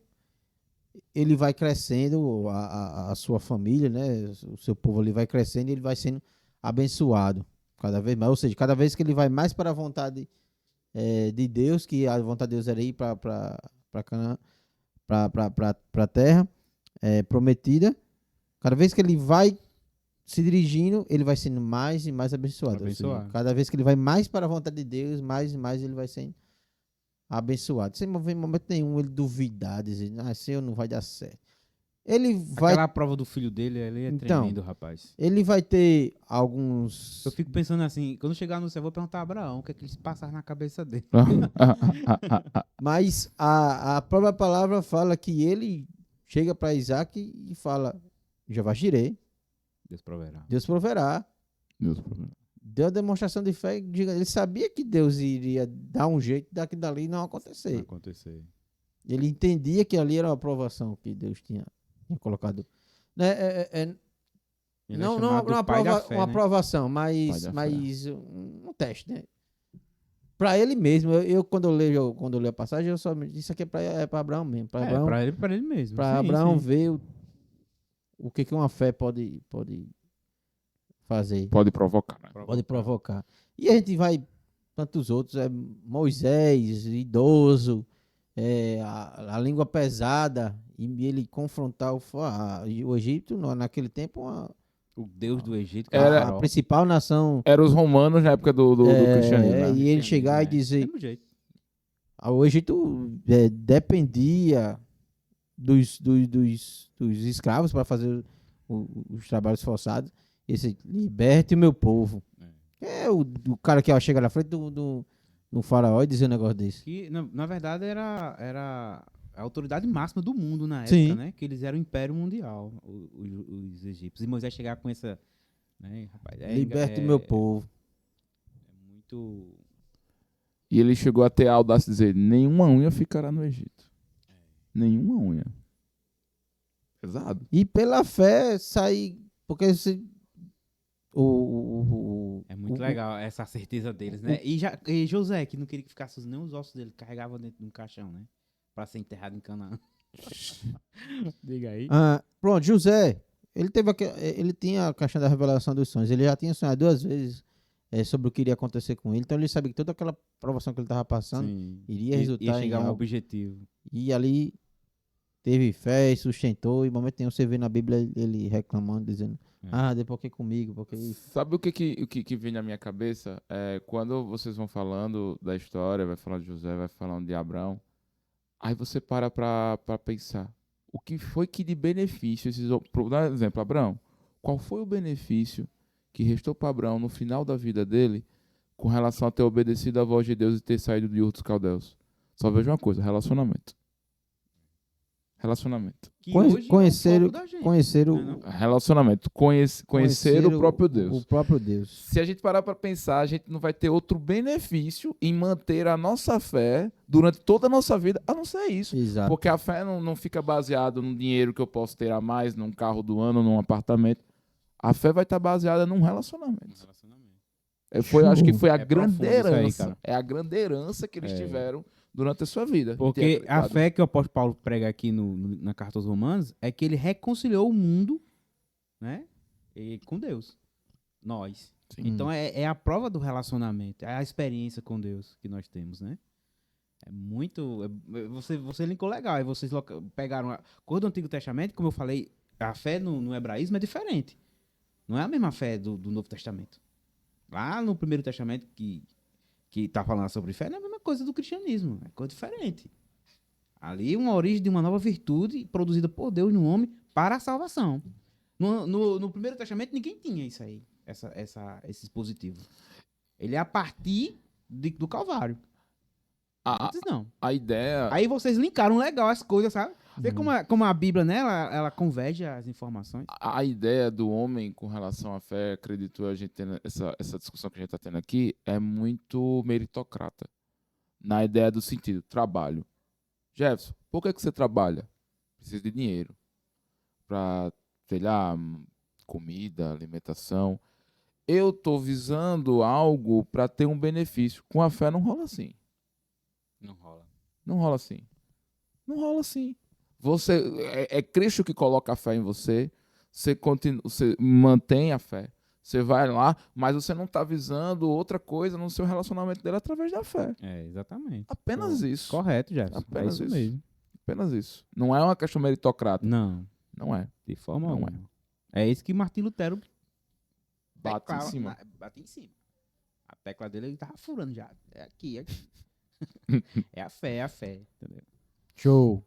ele vai crescendo, a sua família, né? O seu povo ali vai crescendo e ele vai sendo abençoado cada vez mais. Ou seja, cada vez que ele vai mais para a vontade de Deus, que a vontade de Deus era ir para a terra prometida, cada vez que ele vai se dirigindo, ele vai sendo mais e mais abençoado. Ou seja, cada vez que ele vai mais para a vontade de Deus, mais e mais ele vai sendo abençoado. Sem momento nenhum ele duvidar, dizer: Senhor, não vai dar certo. Ele vai. Aquela prova do filho dele, ele é tremendo, rapaz. Ele vai ter alguns. Eu fico pensando assim, quando chegar no céu, eu vou perguntar a Abraão o que é que eles passaram na cabeça dele. Mas a própria palavra fala que ele chega para Isaac e fala: Jeová Jireh, Deus proverá. Deus proverá. Deu a demonstração de fé. Ele sabia que Deus iria dar um jeito daquilo dali não acontecer. Ele entendia que ali era uma aprovação que Deus tinha colocado. Não uma aprovação, mas um teste, né? Para ele mesmo. Eu quando eu leio a passagem, eu só isso aqui é para Abraão mesmo. Para ele mesmo. Para Abraão ver o que uma fé pode fazer. Pode provocar, né? Pode provocar. E a gente vai, tantos outros, Moisés, idoso, a língua pesada, e ele confrontar o Egito, naquele tempo, o Deus do Egito. Que era a principal nação. Era os romanos na época do cristianismo. Né? E ele chegar e dizer... O Egito dependia dos escravos para fazer os trabalhos forçados. Esse liberte o meu povo. O cara que chega na frente do faraó e dizer um negócio desse. Que, na verdade, era a autoridade máxima do mundo na época, Sim. né? Que eles eram o império mundial, os egípcios. E Moisés chegar com essa... Né, rapaz, liberte o meu povo. É muito... E ele chegou a ter a audácia de dizer: nenhuma unha ficará no Egito. Nenhuma unha. Pesado. E pela fé sair... Porque é muito legal essa certeza deles, né? E José, que não queria que ficasse nem os ossos dele, carregava dentro de um caixão, né? Pra ser enterrado em Canaã. Diga aí. Pronto, José, ele tinha a questão da revelação dos sonhos. Ele já tinha sonhado 2 vezes sobre o que iria acontecer com ele. Então ele sabia que toda aquela provação que ele estava passando Sim. iria Ia resultar em chegar a um algo. objetivo. E ali teve fé e sustentou. E no momento nenhum você vê na Bíblia ele reclamando, dizendo: depois que comigo, porque isso. Sabe o que vem na minha cabeça? Quando vocês vão falando da história, vai falando de José, vai falando de Abraão, aí você para pensar. O que foi que de benefício, por dar um exemplo, Abraão, qual foi o benefício que restou para Abraão no final da vida dele com relação a ter obedecido à voz de Deus e ter saído de Ur dos Caldeus? Só vejo uma coisa, relacionamento. Relacionamento. Que Conhe- hoje conhecer é o o- foco da gente. Conhecer Não é o, não? Relacionamento. Conhecer o próprio Deus. O próprio Deus. Se a gente parar para pensar, a gente não vai ter outro benefício em manter a nossa fé durante toda a nossa vida, a não ser isso. Exato. Porque a fé não fica baseada no dinheiro que eu posso ter a mais, num carro do ano, num apartamento. A fé vai estar baseada num relacionamento. Acho que foi a É grande profundo isso aí, herança. cara. É a grande herança que eles É. tiveram durante a sua vida. Porque Ter a acreditado. fé que o apóstolo Paulo prega aqui na carta aos Romanos é que ele reconciliou o mundo, né, com Deus. Nós. Sim. Então é a prova do relacionamento, é a experiência com Deus que nós temos, né? É muito. Você linkou legal. Aí vocês pegaram a coisa do Antigo Testamento, como eu falei, a fé no hebraísmo é diferente. Não é a mesma fé do Novo Testamento. Lá no Primeiro Testamento, que tá falando sobre fé, não é a mesma coisa do cristianismo. É coisa diferente. Ali, uma origem de uma nova virtude produzida por Deus no homem para a salvação. No Primeiro Testamento, ninguém tinha isso aí, esse dispositivo. Ele é a partir do Calvário. A, Antes não. a ideia. Aí vocês linkaram legal as coisas, sabe? Vê como a Bíblia, né, ela converge as informações. A ideia do homem com relação à fé, acredito a gente tendo essa discussão que a gente está tendo aqui, é muito meritocrata. Na ideia do sentido, trabalho. Jefferson, por que você trabalha? Precisa de dinheiro. Para, sei lá, comida, alimentação. Eu estou visando algo para ter um benefício. Com a fé não rola assim. Não rola. Não rola assim. Não rola assim. É Cristo que coloca a fé em você. Você mantém a fé. Você vai lá, mas você não está visando outra coisa no seu relacionamento dele através da fé. É, exatamente. Apenas isso. Correto, Jefferson. Apenas é isso isso. mesmo. Apenas isso. Não é uma questão meritocrata. Não, Não é. de forma Não alguma. É isso que Martim Lutero Bate em teclava- cima. Bate em cima. A tecla dele ele tava furando já. É aqui, é aqui. É a fé, entendeu? Show.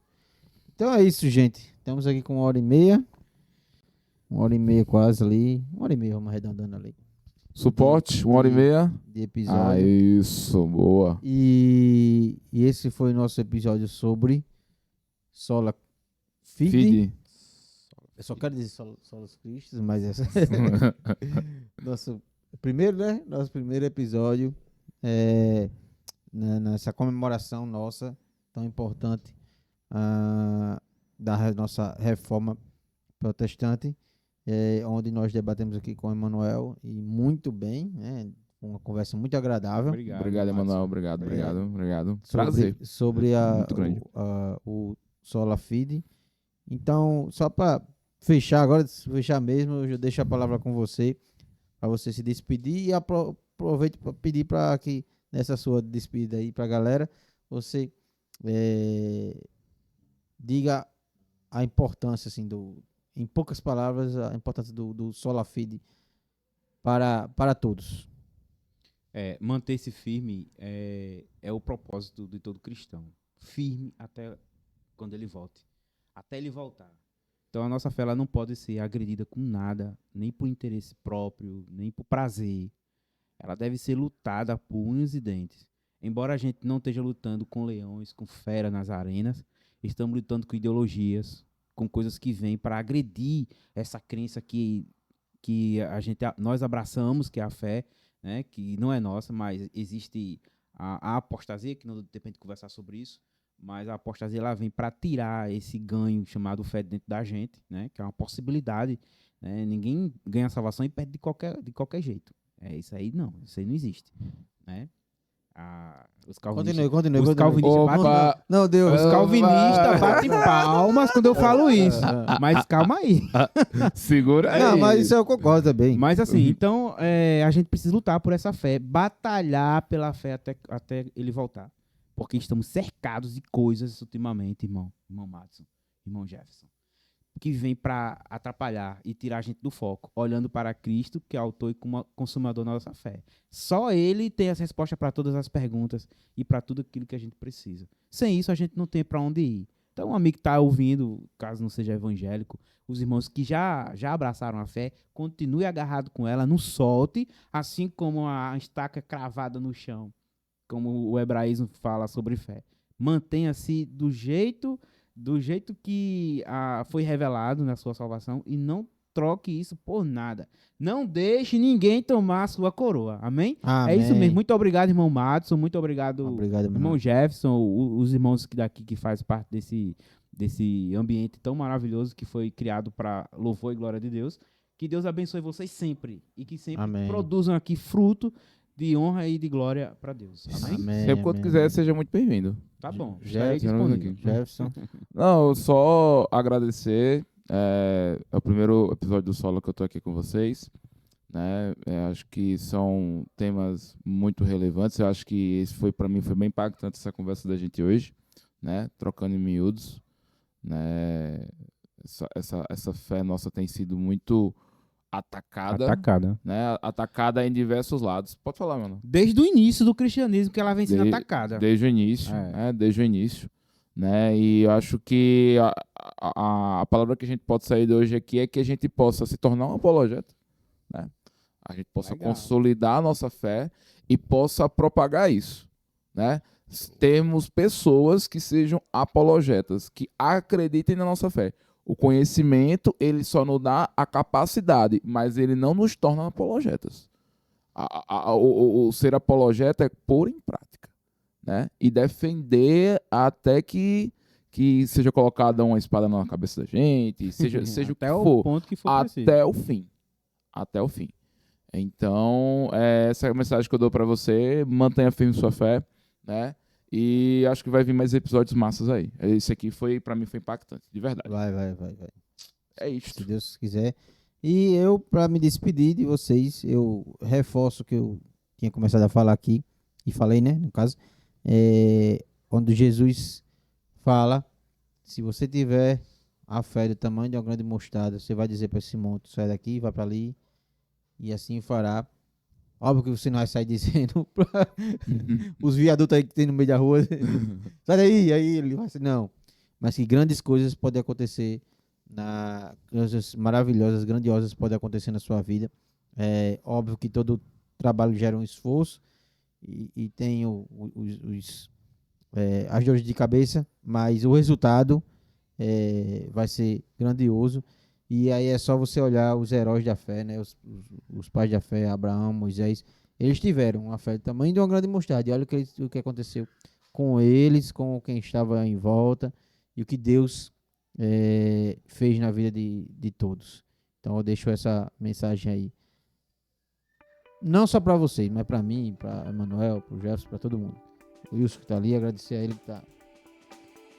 Então é isso, gente. Estamos aqui com 1h30. 1h30 quase ali. 1h30, vamos arredondando ali. Suporte, 1h30. De Ah, episódio. isso. Boa. E esse foi o nosso episódio sobre Sola Fide. Fide. Eu só quero dizer Solos Cristos, mas essa nosso primeiro, né? Nosso primeiro episódio nessa comemoração nossa tão importante da nossa reforma protestante, onde nós debatemos aqui com o Emanuel e muito bem, né? Uma conversa muito agradável. Obrigado, Emanuel. Obrigado. sobre, Prazer. sobre Muito grande. o Sola Fide. Então, só para fechar agora, fechar mesmo, eu já deixo a palavra com você, para você se despedir e aproveito para pedir para que nessa sua despedida aí para a galera, você diga a importância, assim, em poucas palavras, a importância do Sola Fide para todos. Manter-se firme é o propósito de todo cristão. Firme até quando ele volte. Até ele voltar. Então a nossa fé ela não pode ser agredida com nada, nem por interesse próprio, nem por prazer. Ela deve ser lutada por unhas e dentes. Embora a gente não esteja lutando com leões, com fera nas arenas, estamos lutando com ideologias, com coisas que vêm para agredir essa crença que nós abraçamos, que é a fé, né, que não é nossa, mas existe a apostasia, que não depende de conversar sobre isso, mas a apostasia ela vem para tirar esse ganho chamado fé dentro da gente, né, que é uma possibilidade, né, ninguém ganha salvação e perde de qualquer jeito. Isso aí não existe, né? Os calvinistas. Continue. Os calvinistas Opa! Não, deu. Os calvinistas batem palmas quando eu falo isso. Mas calma aí. Segura aí. Não, mas isso eu concordo também. Mas assim, então a gente precisa lutar por essa fé, batalhar pela fé até ele voltar. Porque estamos cercados de coisas ultimamente, irmão Madison, irmão Jefferson, que vem para atrapalhar e tirar a gente do foco, olhando para Cristo, que é autor e consumador da nossa fé. Só ele tem as respostas para todas as perguntas e para tudo aquilo que a gente precisa. Sem isso, a gente não tem para onde ir. Então, um amigo que está ouvindo, caso não seja evangélico, os irmãos que já abraçaram a fé, continue agarrado com ela, não solte, assim como a estaca cravada no chão, como o hebraísmo fala sobre fé. Mantenha-se do jeito que foi revelado na sua salvação e não troque isso por nada. Não deixe ninguém tomar a sua coroa. Amém? Amém. É isso mesmo. Muito obrigado, irmão Madison. Muito obrigado, Obrigado, irmão Jefferson, os irmãos daqui que fazem parte desse ambiente tão maravilhoso que foi criado para louvor e glória de Deus. Que Deus abençoe vocês sempre e que sempre Amém. produzam aqui fruto de honra e de glória para Deus. Amém? Amém. Sempre quando quiser, seja muito bem-vindo. Tá bom. Jefferson, Estarei disponível. Jefferson. Não, só agradecer. É o primeiro episódio do Solo que eu tô aqui com vocês. Né? Acho que são temas muito relevantes. Eu acho que esse para mim foi bem impactante essa conversa da gente hoje, né? Trocando em miúdos, né? Essa fé nossa tem sido muito atacada, né? Atacada em diversos lados. Pode falar, mano. Desde o início do cristianismo que ela vem sendo atacada. Desde o início, desde o início, né? E eu acho que a palavra que a gente pode sair de hoje aqui é que a gente possa se tornar um apologeta, né? A gente possa consolidar a nossa fé e possa propagar isso, né? Temos pessoas que sejam apologetas, que acreditem na nossa fé. O conhecimento, ele só nos dá a capacidade, mas ele não nos torna apologetas. O ser apologeta é pôr em prática, né? E defender até que seja colocada uma espada na cabeça da gente, seja o que for, ponto que for preciso. Até o fim. Então, essa é a mensagem que eu dou para você. Mantenha firme sua fé, né? E acho que vai vir mais episódios massas aí. Esse aqui para mim foi impactante, de verdade. Vai. É isso. Se Deus quiser. E eu, para me despedir de vocês, eu reforço o que eu tinha começado a falar aqui, e falei, né, no caso, quando Jesus fala, se você tiver a fé do tamanho de uma grande mostarda, você vai dizer para esse monte, sai daqui, vai para ali, e assim fará. Óbvio que você não vai sair dizendo para os viadutos aí que tem no meio da rua, sai daí, aí ele vai ser, não. Mas que grandes coisas podem acontecer, coisas maravilhosas, grandiosas podem acontecer na sua vida. É óbvio que todo trabalho gera um esforço e tem as dores de cabeça, mas o resultado vai ser grandioso. E aí é só você olhar os heróis da fé, né? Os pais da fé, Abraão, Moisés, eles tiveram uma fé do tamanho de uma grande mostarda. E olha o que aconteceu com eles, com quem estava em volta e o que Deus fez na vida de todos. Então eu deixo essa mensagem aí. Não só para vocês, mas para mim, para Emanuel, para o Jefferson, para todo mundo. O Wilson que está ali, agradecer a ele que está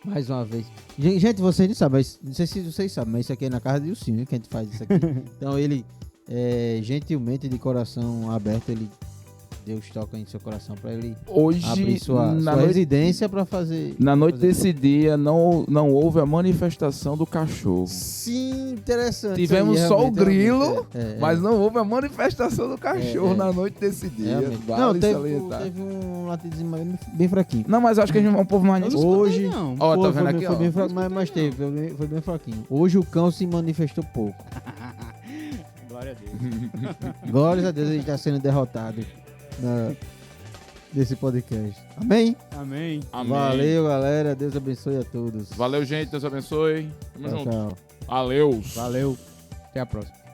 mais uma vez. Gente, vocês não sabem, não sei se vocês sabem, mas isso aqui é na casa de Wilson, que a gente faz isso aqui. Então ele, gentilmente, de coração aberto, Deus toca em seu coração para ele Hoje, abrir sua residência para fazer. Na noite desse dia, não houve a manifestação do cachorro. Sim, interessante. Tivemos aí, só o grilo, mas mas não houve a manifestação do cachorro na noite desse dia. Não, teve um latidozinho bem fraquinho. Não, mas acho que o povo mais... Hoje, ó, tá vendo aqui, foi ó. bem fraco, mas foi bem fraquinho. Hoje o cão se manifestou pouco. Glória a Deus. Glórias a Deus, ele está sendo derrotado desse podcast. Amém? Amém. Valeu, galera. Deus abençoe a todos. Valeu, gente. Deus abençoe. Tamo junto. Tchau. Valeu. Valeu. Até a próxima.